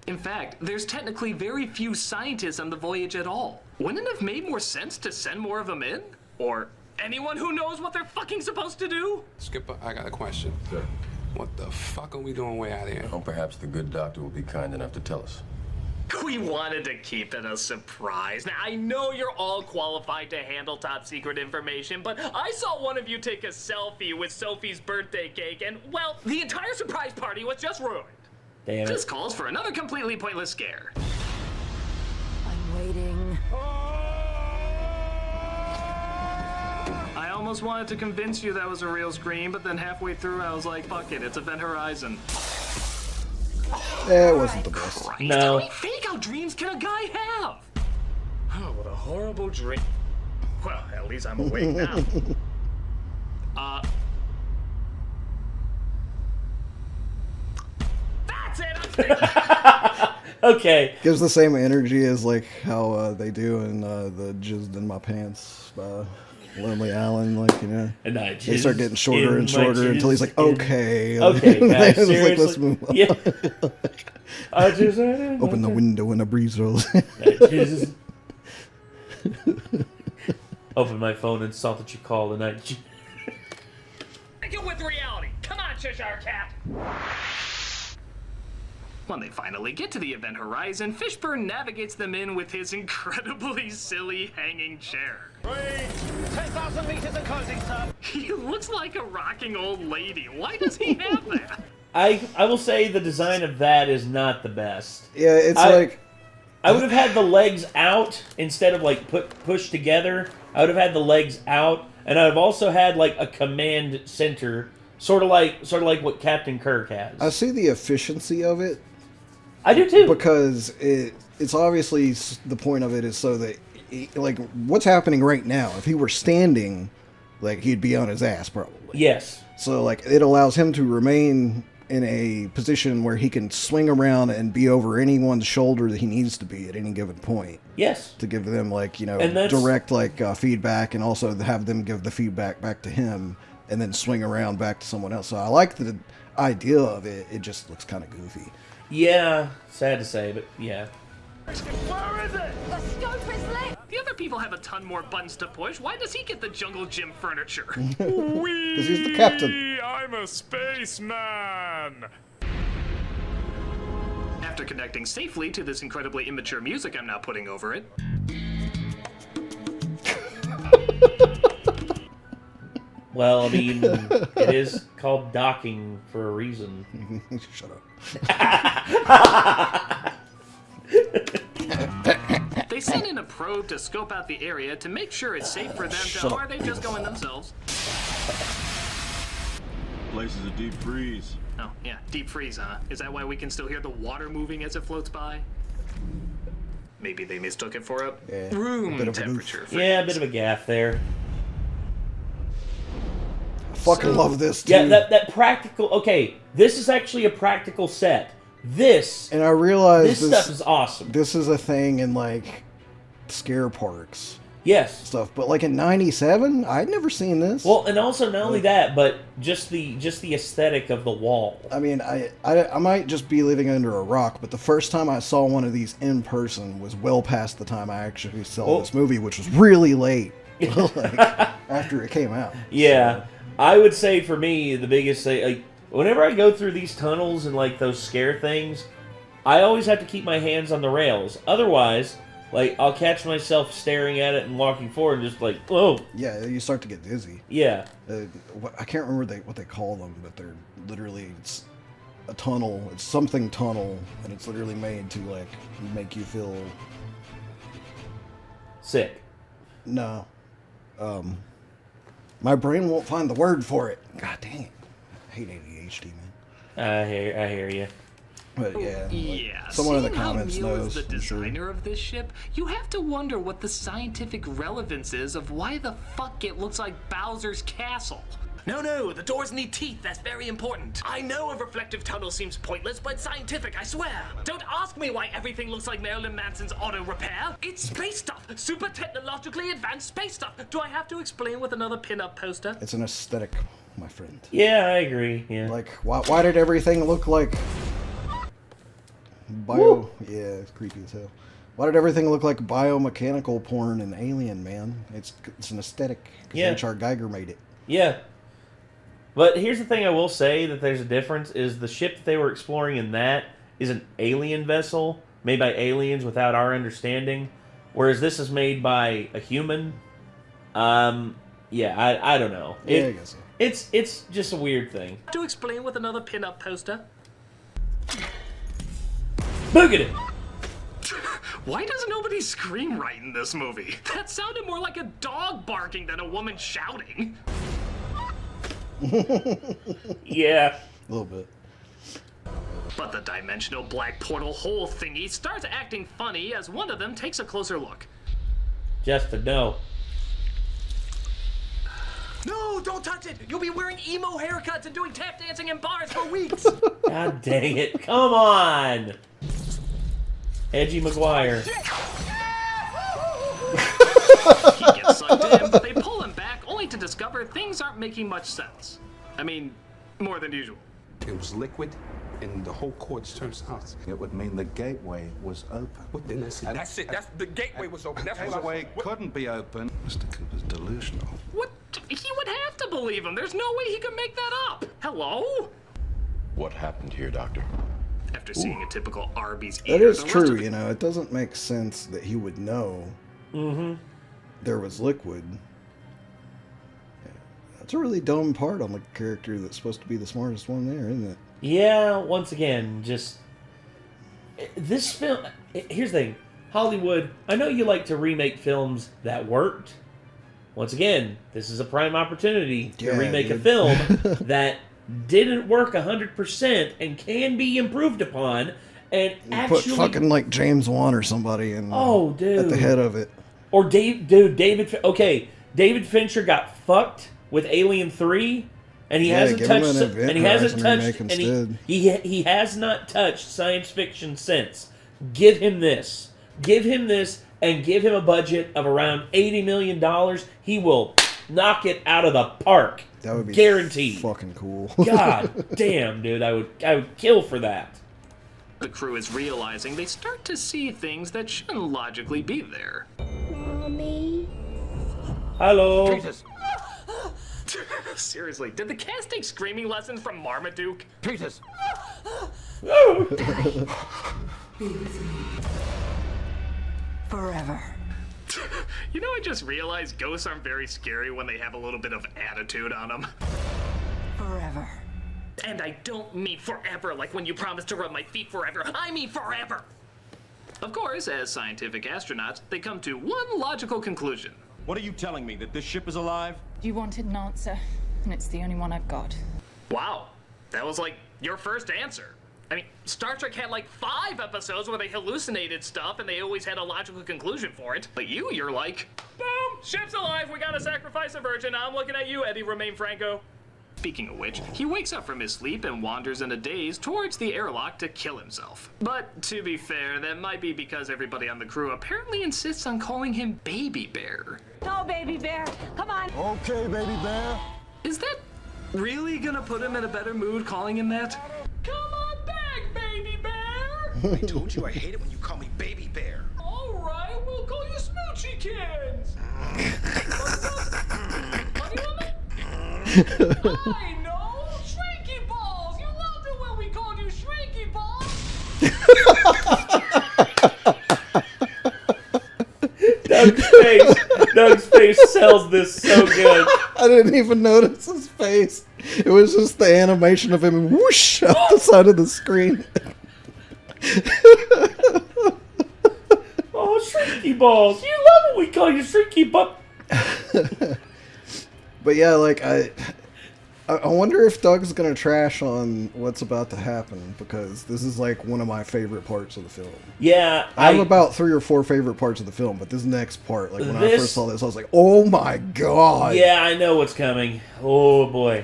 In fact, there's technically very few scientists on the voyage at all. Wouldn't it have made more sense to send more of them in? Or anyone who knows what they're fucking supposed to do? Skipper, I got a question. Sure. What the fuck are we doing way out here? Well, perhaps the good doctor will be kind enough to tell us. We wanted to keep it a surprise. Now, I know you're all qualified to handle top secret information, but I saw one of you take a selfie with Sophie's birthday cake, and, well, the entire surprise party was just ruined. Damn it. This calls for another completely pointless scare. I'm waiting. I almost wanted to convince you that was a real scream, but then halfway through I was like, fuck it, it's Event Horizon. It wasn't the best. Christ, No. how many fake-out dreams can a guy have? Oh, what a horrible dream. Well, at least I'm awake now. That's it! Okay. Gives the same energy as like how they do in the Jizzed in My Pants by Lonely Island, like, you know. And I They start getting jizzed shorter in and shorter my until he's like, jizz okay. Okay, guys, It's seriously. like, let's move on. Yeah. I just Open the window and a breeze rolls. Open my phone and saw that you called, and I. Get with reality. Come on, Cheshire Cat. When they finally get to the Event Horizon, Fishburne navigates them in with his incredibly silly hanging chair. 10,000 meters and closing, sir. He looks like a rocking old lady. Why does he have that? I will say the design of that is not the best. Yeah, it's like... I would have had the legs out instead of like pushed together. I would have had the legs out, and I'd have also had like a command center, sort of like what Captain Kirk has. I see the efficiency of it. I do too. Because it's obviously the point of it is so that, like, what's happening right now, if he were standing, like, he'd be on his ass probably. Yes. So, like, it allows him to remain in a position where he can swing around and be over anyone's shoulder that he needs to be at any given point. Yes. To give them, like, you know, And that's- direct, like, feedback, and also have them give the feedback back to him and then swing around back to someone else. So I like the idea of it. It just looks kind of goofy. Yeah, sad to say, but yeah. Where is it? The scope is lit. The other people have a ton more buttons to push. Why does he get the jungle gym furniture? Because he's the captain. I'm a spaceman. After connecting safely to this incredibly immature music I'm now putting over it. Well, I mean, it is called docking for a reason. Shut up. They send in a probe to scope out the area to make sure it's safe for them to, or are they just going themselves? Place is a deep freeze. Oh, yeah, deep freeze, huh? Is that why we can still hear the water moving as it floats by? Maybe they mistook it for a room temperature freeze. Yeah, a bit of a gaff there. I fucking love this, too. Yeah, that practical... Okay, this is actually a practical set. This... And I realize this stuff is awesome. This is a thing in, like, scare parks. Yes. Stuff. But, like, in 97, I'd never seen this. Well, and also not only that, but just the aesthetic of the wall. I mean, I might just be living under a rock, but the first time I saw one of these in person was well past the time I actually saw this movie, which was really late, like, after it came out. Yeah. So. I would say for me, the biggest thing, like, whenever I go through these tunnels and, like, those scare things, I always have to keep my hands on the rails. Otherwise, like, I'll catch myself staring at it and walking forward and just like, oh. Yeah, you start to get dizzy. Yeah. I can't remember what they call them, but they're literally, it's a tunnel. It's something tunnel, and it's literally made to, like, make you feel... sick. No. My brain won't find the word for it. God dang it. I hate ADHD, man. I hear you. But yeah, yeah. Like, someone in the Seeing comments how Neil knows. is the designer of this ship, you have to wonder what the scientific relevance is of why the fuck it looks like Bowser's castle. No, the doors need teeth. That's very important. I know a reflective tunnel seems pointless, but scientific, I swear. Don't ask me why everything looks like Marilyn Manson's auto repair. It's space stuff. Super technologically advanced space stuff. Do I have to explain with another pin-up poster? It's an aesthetic, my friend. Yeah, I agree. Yeah. Like, why did everything look like... Yeah, it's creepy as hell. Why did everything look like biomechanical porn in Alien, man? It's an aesthetic. Yeah. H.R. Geiger made it. Yeah. But here's the thing I will say that there's a difference, is the ship that they were exploring in that is an alien vessel made by aliens without our understanding, whereas this is made by a human. Yeah, I don't know. Yeah, I guess so. It's just a weird thing. To explain with another pin-up poster? Look at it! Why does nobody scream right in this movie? That sounded more like a dog barking than a woman shouting. Yeah. A little bit. But the dimensional black portal hole thingy starts acting funny as one of them takes a closer look. Just a no. No, don't touch it! You'll be wearing emo haircuts and doing tap dancing in bars for weeks! God dang it. Come on! Edgy McGuire. He gets sucked in, but they pull him back only to discover things aren't making much sense. I mean, more than usual. It was liquid, and the whole court's turned south. It would mean the gateway was open. What then? That's it. That's the gateway was open. That's what Gateway couldn't be open. Mr. Cooper's delusional. What? He would have to believe him. There's no way he could make that up. Hello? What happened here, Doctor? After seeing a typical Arby's eater, that is true, you know. It doesn't make sense that he would know there was liquid. That's a really dumb part on the character that's supposed to be the smartest one there, isn't it? Yeah, once again, just... This film... Here's the thing. Hollywood, I know you like to remake films that worked. Once again, this is a prime opportunity to remake a film that didn't work 100% and can be improved upon, and actually put fucking like James Wan or somebody in at the head of it. Or David. Okay, David Fincher got fucked with Alien 3, and he hasn't touched. And he hasn't touched. And he has not touched science fiction since. Give him this. Give him this, and give him a budget of around $80 million. He will knock it out of the park. That would be guaranteed. Fucking cool. God damn, dude, I would kill for that. The crew is realizing they start to see things that shouldn't logically be there. Hello. Treat Seriously, did the cast take screaming lessons from Marmaduke? Treat us. Be with me. Forever. You know, I just realized ghosts aren't very scary when they have a little bit of attitude on them. Forever. And I don't mean forever, like when you promise to rub my feet forever. I mean forever! Of course, as scientific astronauts, they come to one logical conclusion. What are you telling me, that this ship is alive? You wanted an answer, and it's the only one I've got. Wow, that was like your first answer. I mean, Star Trek had like 5 episodes where they hallucinated stuff and they always had a logical conclusion for it. But you're like, boom, ship's alive, we gotta sacrifice a virgin. I'm looking at you, Eddie Romaine Franco. Speaking of which, he wakes up from his sleep and wanders in a daze towards the airlock to kill himself. But to be fair, that might be because everybody on the crew apparently insists on calling him Baby Bear. No, Baby Bear, come on. Okay, Baby Bear. Is that really gonna put him in a better mood calling him that? Come on back, Baby Bear! I told you I hate it when you call me Baby Bear. Alright, we'll call you Smoochykins! I know! Shrinky Balls! You loved it when we called you Shrinky Balls! Doug's face sells this so good. I didn't even notice his face. It was just the animation of him whoosh out the side of the screen. Oh, Shrinky Balls! You love it when we call you Shrinky Balls! But yeah, like I wonder if Doug's gonna trash on what's about to happen, because this is like one of my favorite parts of the film. Yeah, I have about 3 or 4 favorite parts of the film, but this next part, like when I first saw this, I was like, oh my god. Yeah, I know what's coming. Oh boy.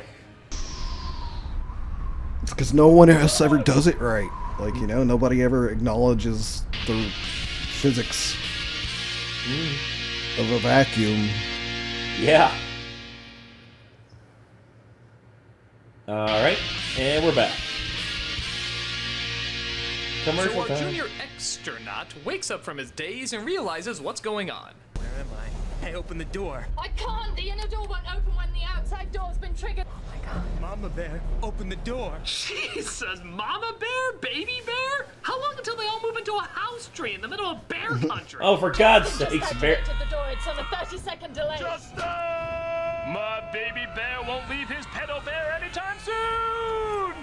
It's because no one else ever does it right. Like, you know, nobody ever acknowledges the physics of a vacuum. Yeah. Alright, and we're back. Commercial So our time. junior externaut wakes up from his daze and realizes what's going on. Where am I? Hey, open the door. I can't. The inner door won't open when the outside door's been triggered. Oh my god. Mama Bear, open the door. Jesus, Mama Bear? Baby Bear? How long until they all move into a house tree in the middle of bear country? Oh, for God's Just sakes, Bear. activated the door. It's on a 30-second delay. My baby bear won't leave his pedo bear anytime soon!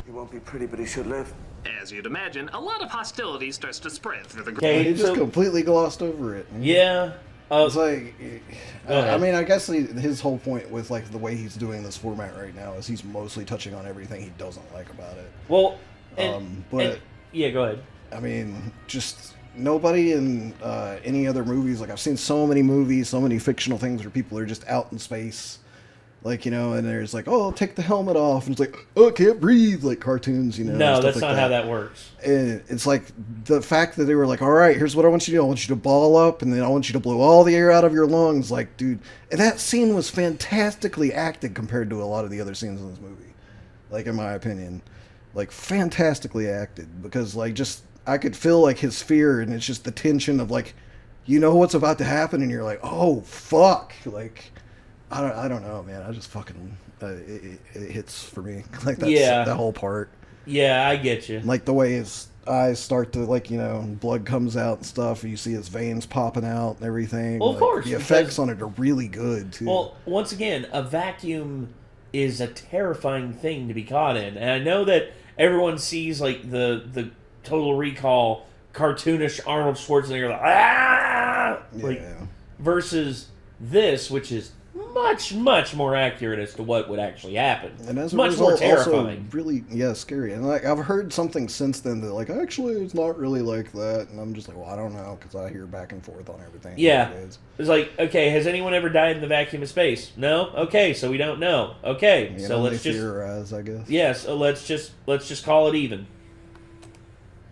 He won't be pretty, but he should live. As you'd imagine, a lot of hostility starts to spread through the group. Okay, He just completely glossed over it. Yeah. It's like, Go ahead. I mean, I guess his whole point with like the way he's doing this format right now is he's mostly touching on everything he doesn't like about it. Well, but yeah, go ahead. I mean, just nobody in any other movies. Like, I've seen so many movies, so many fictional things where people are just out in space, like, you know, and there's like, oh, take the helmet off, and it's like, oh, I can't breathe, like cartoons, you know. No, that's like not how that works. And it's like the fact that they were like, all right, here's what I want you to do. I want you to ball up, and then I want you to blow all the air out of your lungs. Like, dude, and that scene was fantastically acted compared to a lot of the other scenes in this movie. Like, in my opinion, like fantastically acted, because like just I could feel like his fear, and it's just the tension of like, you know what's about to happen, and you're like, oh fuck, like I don't know, man. I just fucking it hits for me like that's that whole part. Yeah, I get you. Like the way his eyes start to, like, you know, blood comes out and stuff, and you see his veins popping out and everything. Well, like, of course, the effects on it are really good too. Well, once again, a vacuum is a terrifying thing to be caught in, and I know that everyone sees like the Total Recall cartoonish Arnold Schwarzenegger like, ah, like versus this, which is much more accurate as to what would actually happen. And as a much result, more terrifying. also really, scary. And like I've heard something since then that like actually it's not really like that, and I'm just like, well, I don't know, because I hear back and forth on everything. Yeah, it's like, okay, has anyone ever died in the vacuum of space? No. Okay, so we don't know. Okay, You so know, let's they just theorize, I guess. yeah, so let's just call it even.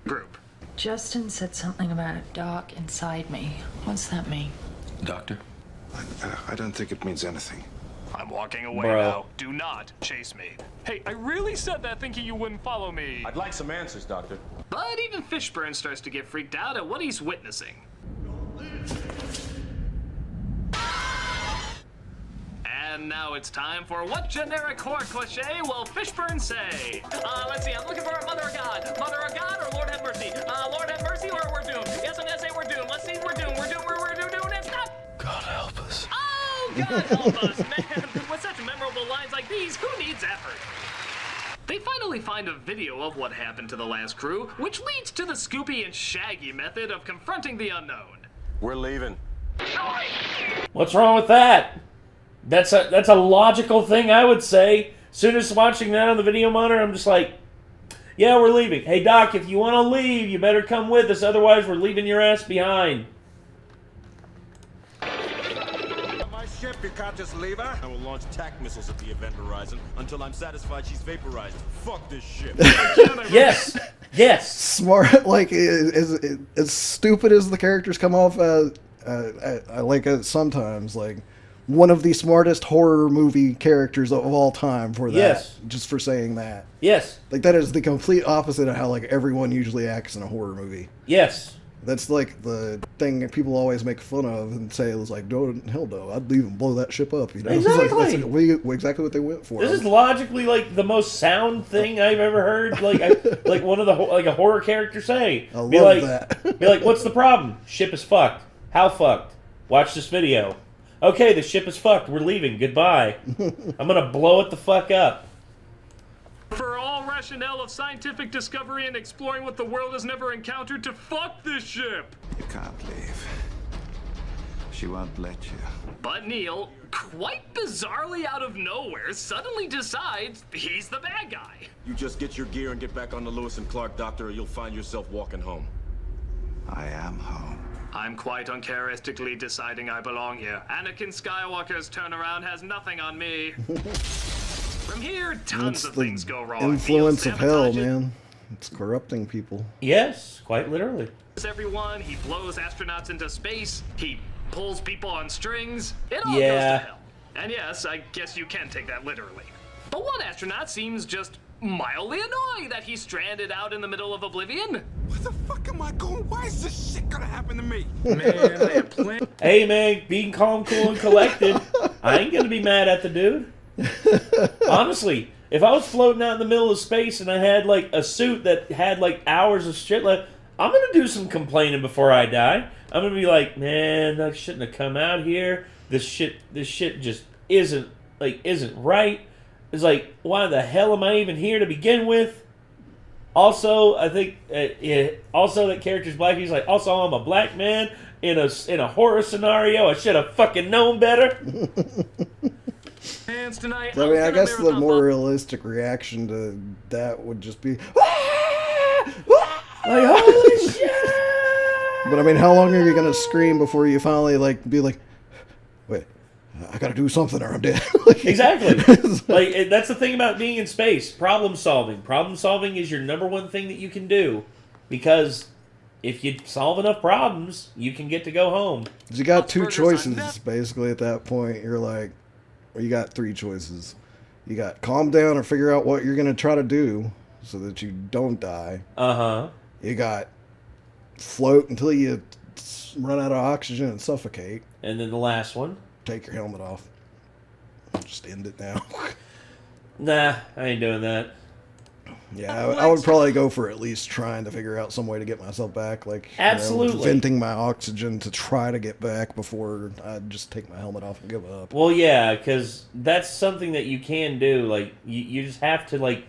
Group. Justin said something about dark inside me. What's that mean? Doctor? I don't think it means anything. I'm walking away Bro. now. Do not chase me. Hey, I really said that thinking you wouldn't follow me. I'd like some answers, Doctor. But even Fishburne starts to get freaked out at what he's witnessing. And now it's time for what generic horror cliche will Fishburne say? Let's see, I'm looking for a Mother of God. Mother of God or Lord have mercy? Lord have mercy or we're doomed. Yes, I'm gonna say we're doomed. Let's see, we're doomed. We're doomed. We're doomed. It's not. God help us. Oh, God help us, man. With such memorable lines like these, who needs effort? They finally find a video of what happened to the last crew, which leads to the Scoopy and Shaggy method of confronting the unknown. We're leaving. What's wrong with that? That's a logical thing, I would say. Soon as watching that on the video monitor, I'm just like, yeah, we're leaving. Hey, Doc, if you want to leave, you better come with us. Otherwise, we're leaving your ass behind. My ship, you can't just leave her. I will launch TAC missiles at the event horizon until I'm satisfied she's vaporized. Fuck this ship. Yes. Yes. Smart, like, as stupid as the characters come off as, I like it sometimes, like, one of the smartest horror movie characters of all time for that. Yes. Just for saying that. Yes. Like, that is the complete opposite of how, like, everyone usually acts in a horror movie. Yes. That's, like, the thing that people always make fun of and say, it was like, no, hell no, I'd leave and blow that ship up, you know? Exactly. It's like, that's exactly what they went for. This is logically, like, the most sound thing I've ever heard, like one of the, like, a horror character say. I love that. Be like, what's the problem? Ship is fucked. How fucked? Watch this video. Okay, the ship is fucked. We're leaving. Goodbye. I'm gonna blow it the fuck up. For all rationale of scientific discovery and exploring what the world has never encountered, to fuck this ship. You can't leave. She won't let you. But Neil, quite bizarrely out of nowhere, suddenly decides he's the bad guy. You just get your gear and get back on the Lewis and Clark, Doctor, or you'll find yourself walking home. I am home. I'm quite uncharacteristically deciding I belong here. Anakin Skywalker's turnaround has nothing on me. From here, tons of things go wrong. Influence of hell, man. It's corrupting people. Yes, quite literally. Everyone, he blows astronauts into space. He pulls people on strings. It all goes Yeah. to hell. And yes, I guess you can take that literally. But one astronaut seems just mildly annoyed that he's stranded out in the middle of oblivion. Where the fuck am I going? Why is this shit gonna happen to me? Man, I am playing. Hey, man, being calm, cool, and collected. I ain't gonna be mad at the dude. Honestly, if I was floating out in the middle of space and I had, like, a suit that had, like, hours of shit left, I'm gonna do some complaining before I die. I'm gonna be like, man, I shouldn't have come out here. This shit just isn't right. It's like, why the hell am I even here to begin with? Also, I think also that character's black. He's like, also, I'm a black man in a horror scenario. I should have fucking known better. Tonight, So, I mean, I guess the more realistic reaction to that would just be, like, holy shit! But I mean, how long are you gonna scream before you finally, like, be like, wait, I gotta do something or I'm dead. Like, exactly. Like, that's the thing about being in space. Problem solving. Problem solving is your number one thing that you can do, because if you solve enough problems, you can get to go home. You got two choices basically at that point. You're like, well, you got three choices. You got calm down or figure out what you're gonna try to do so that you don't die. You got float until you run out of oxygen and suffocate. And then the last one, take your helmet off. Just end it now. Nah, I ain't doing that. Yeah, I would probably go for at least trying to figure out some way to get myself back. Like, absolutely, venting my oxygen to try to get back before I just take my helmet off and give up. Well, yeah, because that's something that you can do. Like, you just have to like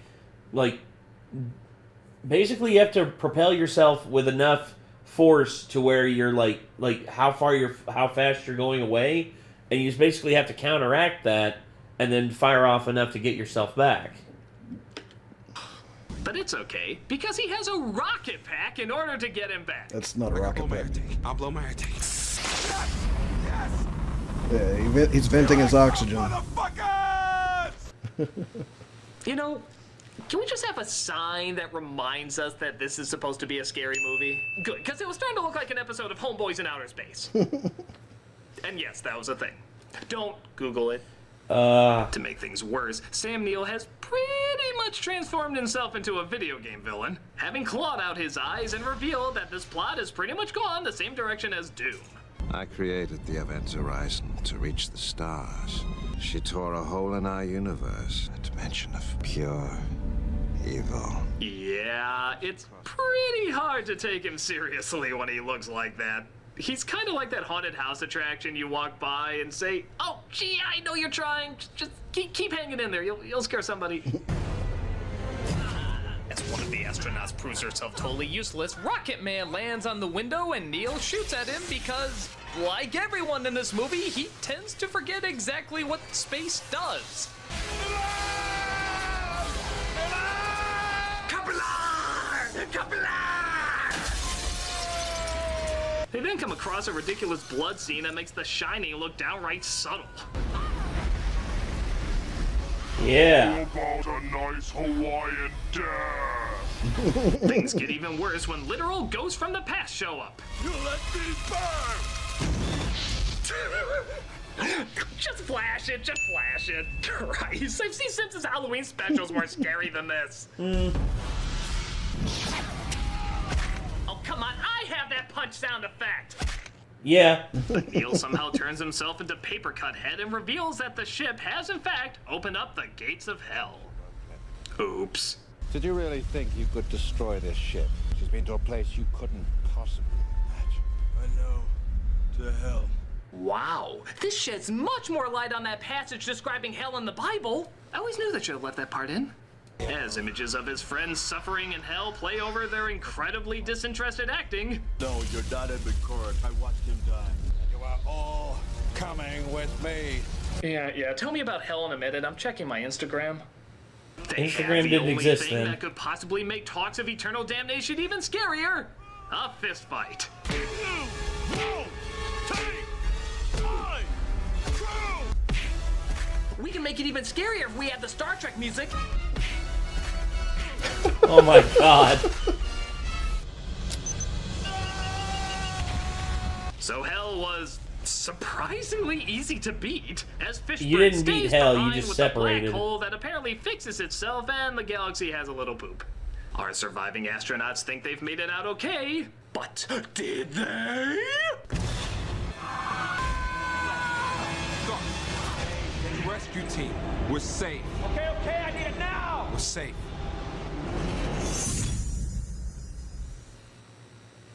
basically you have to propel yourself with enough force to where you're like how fast you're going away, and you just basically have to counteract that and then fire off enough to get yourself back. But it's okay, because he has a rocket pack in order to get him back. That's not a rocket pack. I'll blow my air tank. Yeah, he's venting his oxygen. You know, can we just have a sign that reminds us that this is supposed to be a scary movie? Good, because it was starting to look like an episode of Homeboys in Outer Space. And yes, that was a thing. Don't Google it. To make things worse, Sam Neill has pretty much transformed himself into a video game villain, having clawed out his eyes and revealed that this plot has pretty much gone the same direction as Doom. I created the event horizon to reach the stars, She tore a hole in our universe, a dimension of pure evil. Yeah, it's pretty hard to take him seriously when he looks like that. He's kind of like that haunted house attraction you walk by and say, "Oh, gee, I know you're trying. Just keep hanging in there. You'll scare somebody." As one of the astronauts proves herself totally useless, Rocket Man lands on the window and Neil shoots at him because, like everyone in this movie, he tends to forget exactly what space does. They then come across a ridiculous blood scene that makes The Shining look downright subtle. Yeah. How about a nice Hawaiian death? Things get even worse when literal ghosts from the past show up. You let me burn! Just flash it, just flash it. Christ, I've seen Simpsons Halloween specials more scary than this. Oh, come on, I have that punch sound effect. Yeah. But Neil somehow turns himself into Paper Cut Head and reveals that the ship has, in fact, opened up the gates of hell. Oops. Did you really think you could destroy this ship? She's been to a place you couldn't possibly imagine. I know. To hell. Wow, this sheds much more light on that passage describing hell in the Bible. I always knew they should have left that part in. As images of his friends suffering in hell play over their incredibly disinterested acting. No, you're not in the court. I watched him die. And you are all coming with me. Yeah, tell me about hell in a minute. I'm checking my Instagram. They Instagram have the didn't only exist thing then. that could possibly make talks of eternal damnation even scarier. A fist fight. We can make it even scarier if we add the Star Trek music. Oh my god. So hell was surprisingly easy to beat, as Fishburne You didn't beat stays hell, you behind just with separated. a black hole that apparently fixes itself and the galaxy has a little poop. Our surviving astronauts think they've made it out okay, but did they? Rescue team, we're safe. Okay, I need it now! We're safe.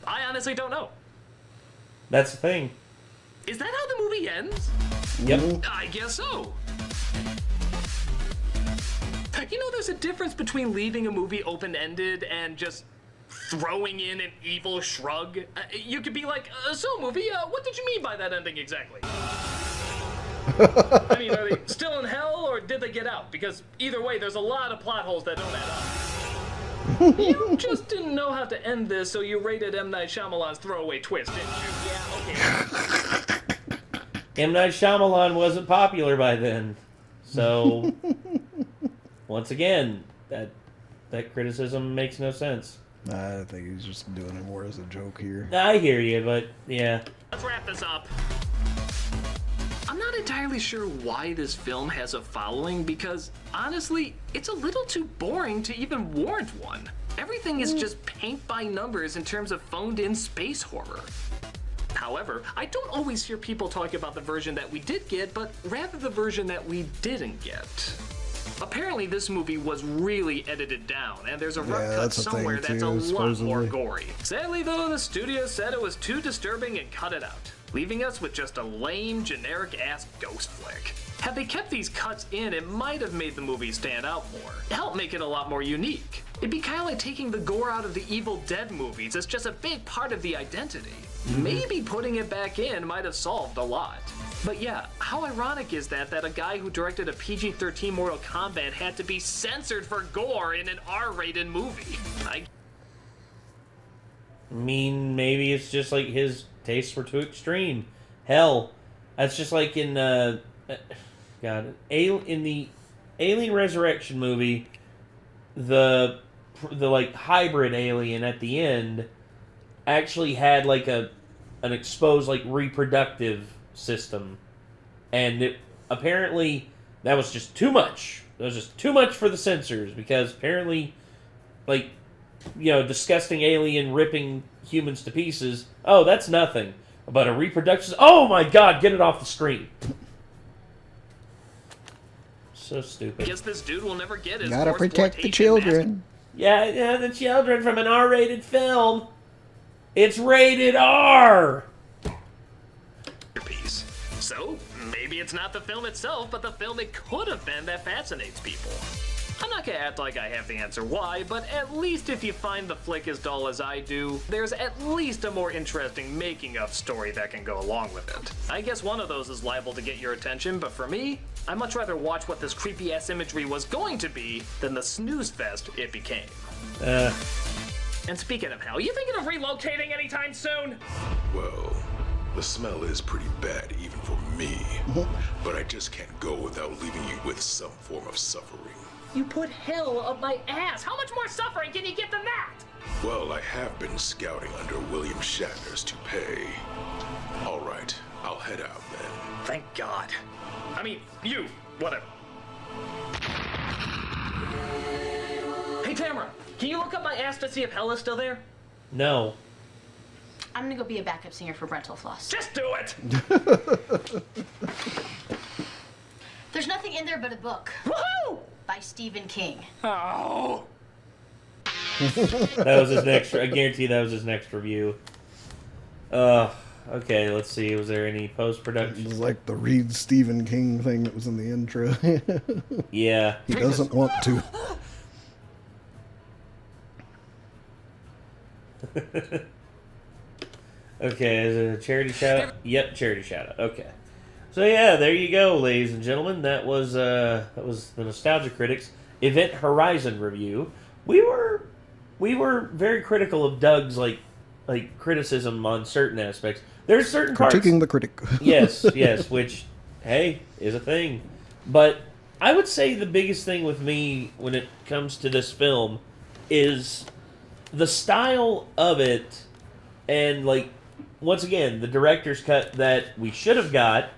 I honestly don't know. That's the thing. Is that how the movie ends? Yep. I guess so. You know, there's a difference between leaving a movie open-ended and just throwing in an evil shrug. You could be like, so movie, what did you mean by that ending exactly? I mean, are they still in hell or did they get out? Because either way, there's a lot of plot holes that don't add up. You just didn't know how to end this, so you rated M. Night Shyamalan's throwaway twist, didn't you? Yeah, okay. M. Night Shyamalan wasn't popular by then. So, once again, that criticism makes no sense. I think he's just doing it more as a joke here. I hear you, but yeah. Let's wrap this up. I'm not entirely sure why this film has a following because, honestly, it's a little too boring to even warrant one. Everything is just paint by numbers in terms of phoned-in space horror. However, I don't always hear people talk about the version that we did get, but rather the version that we didn't get. Apparently, this movie was really edited down, and there's a rough cut somewhere that's a lot more gory. Sadly, though, the studio said it was too disturbing and cut it out, leaving us with just a lame, generic-ass ghost flick. Had they kept these cuts in, it might have made the movie stand out more. Help make it a lot more unique. It'd be kind of like taking the gore out of the Evil Dead movies. It's just a big part of the identity. Maybe putting it back in might have solved a lot. But yeah, how ironic is that a guy who directed a PG-13 Mortal Kombat had to be censored for gore in an R-rated movie? I mean, maybe it's just like his tastes were too extreme. Hell, that's just like in in the Alien Resurrection movie, the like hybrid alien at the end actually had like an exposed like reproductive system, and it apparently that was just too much. That was just too much for the censors because apparently, like, you know, disgusting alien ripping humans to pieces. Oh, that's nothing. But a reproduction. Oh my God! Get it off the screen. So stupid. Guess this dude will never get his Gotta forced protect the flotation children. Yeah, the children from an R-rated film. It's rated R. Masterpiece. So, maybe it's not the film itself, but the film it could have been that fascinates people. I'm not gonna act like I have the answer why, but at least if you find the flick as dull as I do, there's at least a more interesting making-of story that can go along with it. I guess one of those is liable to get your attention, but for me, I'd much rather watch what this creepy-ass imagery was going to be than the snooze fest it became. And speaking of hell, you thinking of relocating anytime soon? Well, the smell is pretty bad even for me. But I just can't go without leaving you with some form of suffering. You put hell up my ass. How much more suffering can you get than that? Well, I have been scouting under William Shatner's toupee. All right, I'll head out then. Thank God. I mean, you, whatever. Hey, Tamara, can you look up my ass to see if hell is still there? No. I'm gonna go be a backup singer for Brental Floss. Just do it! There's nothing in there but a book. Woohoo! By Stephen King. Oh. That was his next. I guarantee that was his next review. Okay, let's see. Was there any post-production? It was like the read Stephen King thing that was in the intro. Yeah. He doesn't want to. Okay, is it a charity shout-out? Yep, charity shout-out. Okay. So yeah, there you go, ladies and gentlemen. That was the Nostalgia Critics Event Horizon review. We were very critical of Doug's like criticism on certain aspects. There's certain parts. Critiquing the critic. Yes, which hey is a thing. But I would say the biggest thing with me when it comes to this film is the style of it, and like once again the director's cut that we should have got.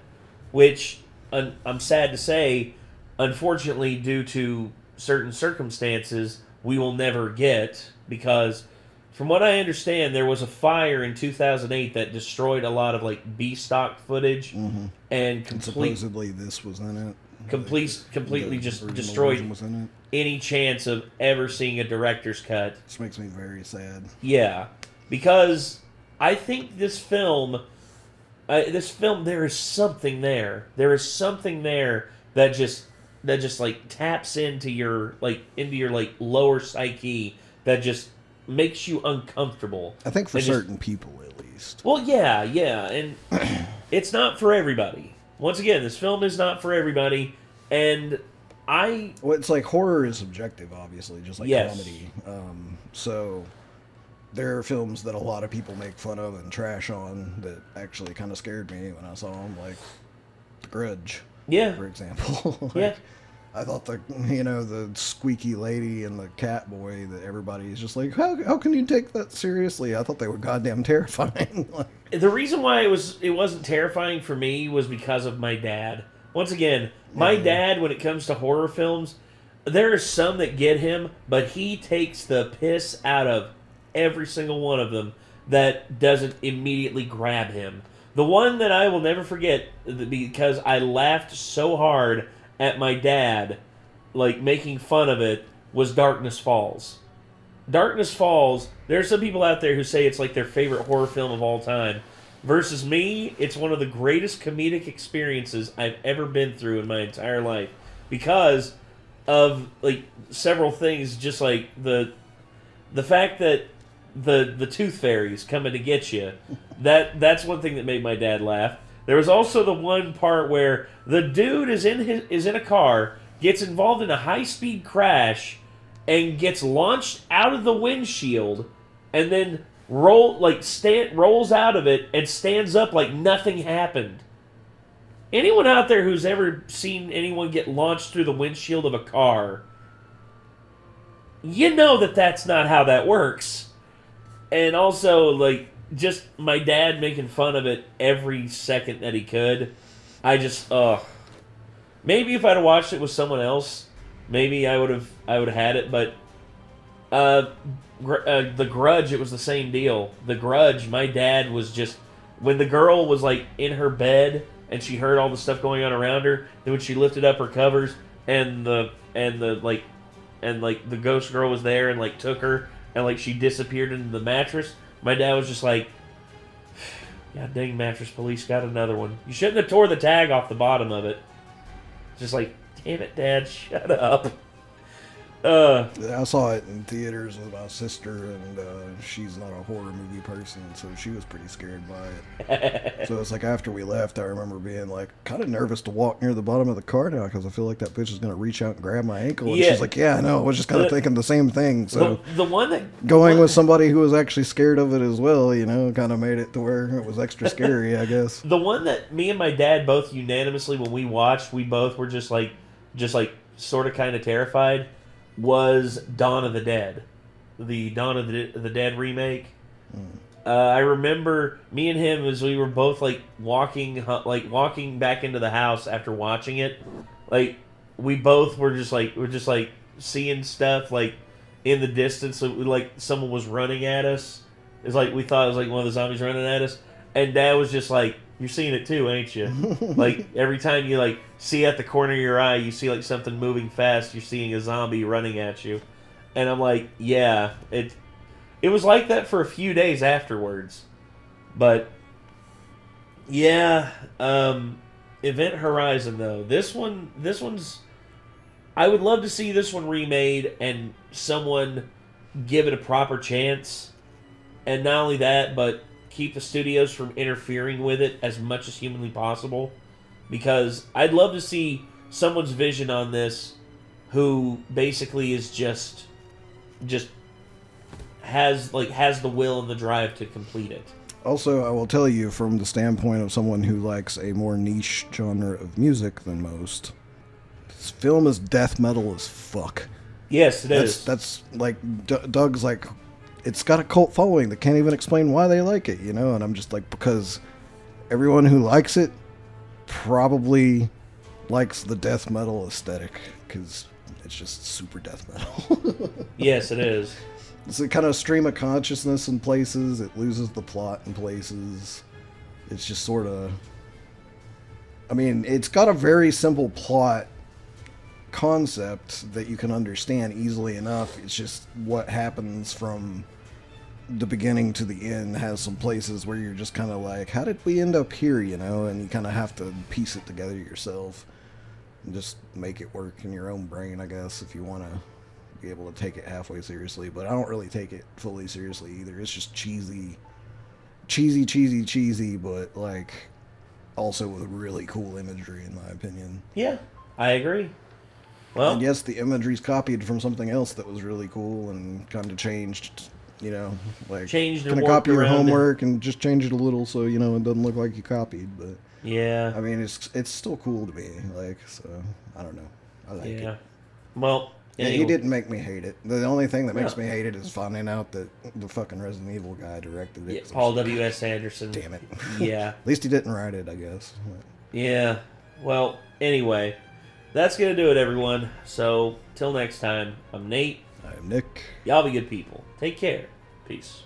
Which, I'm sad to say, unfortunately, due to certain circumstances, we will never get. Because, from what I understand, there was a fire in 2008 that destroyed a lot of like B-stock footage, and supposedly this was in it. Completely just destroyed any chance of ever seeing a director's cut. This makes me very sad. Yeah, because I think this film. There is something there. There is something there that just like taps into your lower psyche that just makes you uncomfortable. I think for certain people, at least. Well, yeah, and it's not for everybody. Once again, this film is not for everybody, and well, it's like horror is subjective, obviously, just like comedy. So. There are films that a lot of people make fun of and trash on that actually kind of scared me when I saw them, like The Grudge, for example. I thought the squeaky lady and the cat boy that everybody is just like, how can you take that seriously? I thought they were goddamn terrifying. The reason why it wasn't terrifying for me was because of my dad. Once again, my dad, when it comes to horror films, there are some that get him, but he takes the piss out of every single one of them that doesn't immediately grab him. The one that I will never forget, because I laughed so hard at my dad, like, making fun of it, was Darkness Falls. Darkness Falls, there's some people out there who say it's like their favorite horror film of all time. Versus me, it's one of the greatest comedic experiences I've ever been through in my entire life. Because of, like, several things, just like the fact that the tooth fairies coming to get you. That's one thing that made my dad laugh. There was also the one part where the dude is in a car, gets involved in a high-speed crash, and gets launched out of the windshield, and then rolls out of it and stands up like nothing happened. Anyone out there who's ever seen anyone get launched through the windshield of a car, you know that that's not how that works. And also, like, just my dad making fun of it every second that he could. I just, maybe if I'd have watched it with someone else, maybe I would have had it. But The Grudge, it was the same deal. The Grudge, my dad was just, when the girl was like in her bed and she heard all the stuff going on around her, then when she lifted up her covers, and the ghost girl was there and like took her and like she disappeared into the mattress, my dad was just like, God dang, Mattress Police got another one. You shouldn't have tore the tag off the bottom of it. Just like, damn it, Dad, shut up. I saw it in theaters with my sister, and she's not a horror movie person, so she was pretty scared by it. So it's like after we left, I remember being like kind of nervous to walk near the bottom of the car now because I feel like that bitch is going to reach out and grab my ankle. And she's like, yeah, I know. I was just kind of thinking the same thing. So the one that going with somebody who was actually scared of it as well, you know, kind of made it to where it was extra scary, I guess. The one that me and my dad both unanimously, when we watched, we both were just like sort of kind of terrified, was Dawn of the Dead, the Dawn of the Dead remake. I remember me and him as we were both walking back into the house after watching it. Like we both were just like seeing stuff like in the distance. So like someone was running at us. It's like we thought it was like one of the zombies running at us, and Dad was just like, "You're seeing it too, ain't you?" Like every time you like see at the corner of your eye, you see like something moving fast. You're seeing a zombie running at you, and I'm like, yeah, it was like that for a few days afterwards, but yeah, Event Horizon though. This one's. I would love to see this one remade and someone give it a proper chance, and not only that, but keep the studios from interfering with it as much as humanly possible, because I'd love to see someone's vision on this who basically is just has the will and the drive to complete it. Also, I will tell you from the standpoint of someone who likes a more niche genre of music than most, this film is death metal as fuck. Yes, it is. That's like Doug's like, it's got a cult following that can't even explain why they like it, you know? And I'm just like, because everyone who likes it probably likes the death metal aesthetic, because it's just super death metal. Yes, it is. It's a kind of stream of consciousness in places. It loses the plot in places. It's just sort of... I mean, it's got a very simple plot concept that you can understand easily enough. It's just what happens from the beginning to the end has some places where you're just kind of like, how did we end up here, you know? And you kind of have to piece it together yourself and just make it work in your own brain, I guess, if you want to be able to take it halfway seriously. But I don't really take it fully seriously either. It's just cheesy, but like also with really cool imagery, in my opinion. Yeah, I agree. Well, and yes, the imagery's copied from something else that was really cool and kind of changed, you know, like changed and kind of copy your homework and just change it a little so, you know, it doesn't look like you copied. But yeah, I mean, it's still cool to me. Like, so I don't know. I like it. Well, yeah, anyway. he didn't make me hate it. The only thing that makes me hate it is finding out that the fucking Resident Evil guy directed it. Yeah, Paul W.S. Anderson. Damn it. Yeah. At least he didn't write it, I guess. Yeah. Well, anyway, that's going to do it, everyone. So, till next time, I'm Nate. I'm Nick. Y'all be good people. Take care. Peace.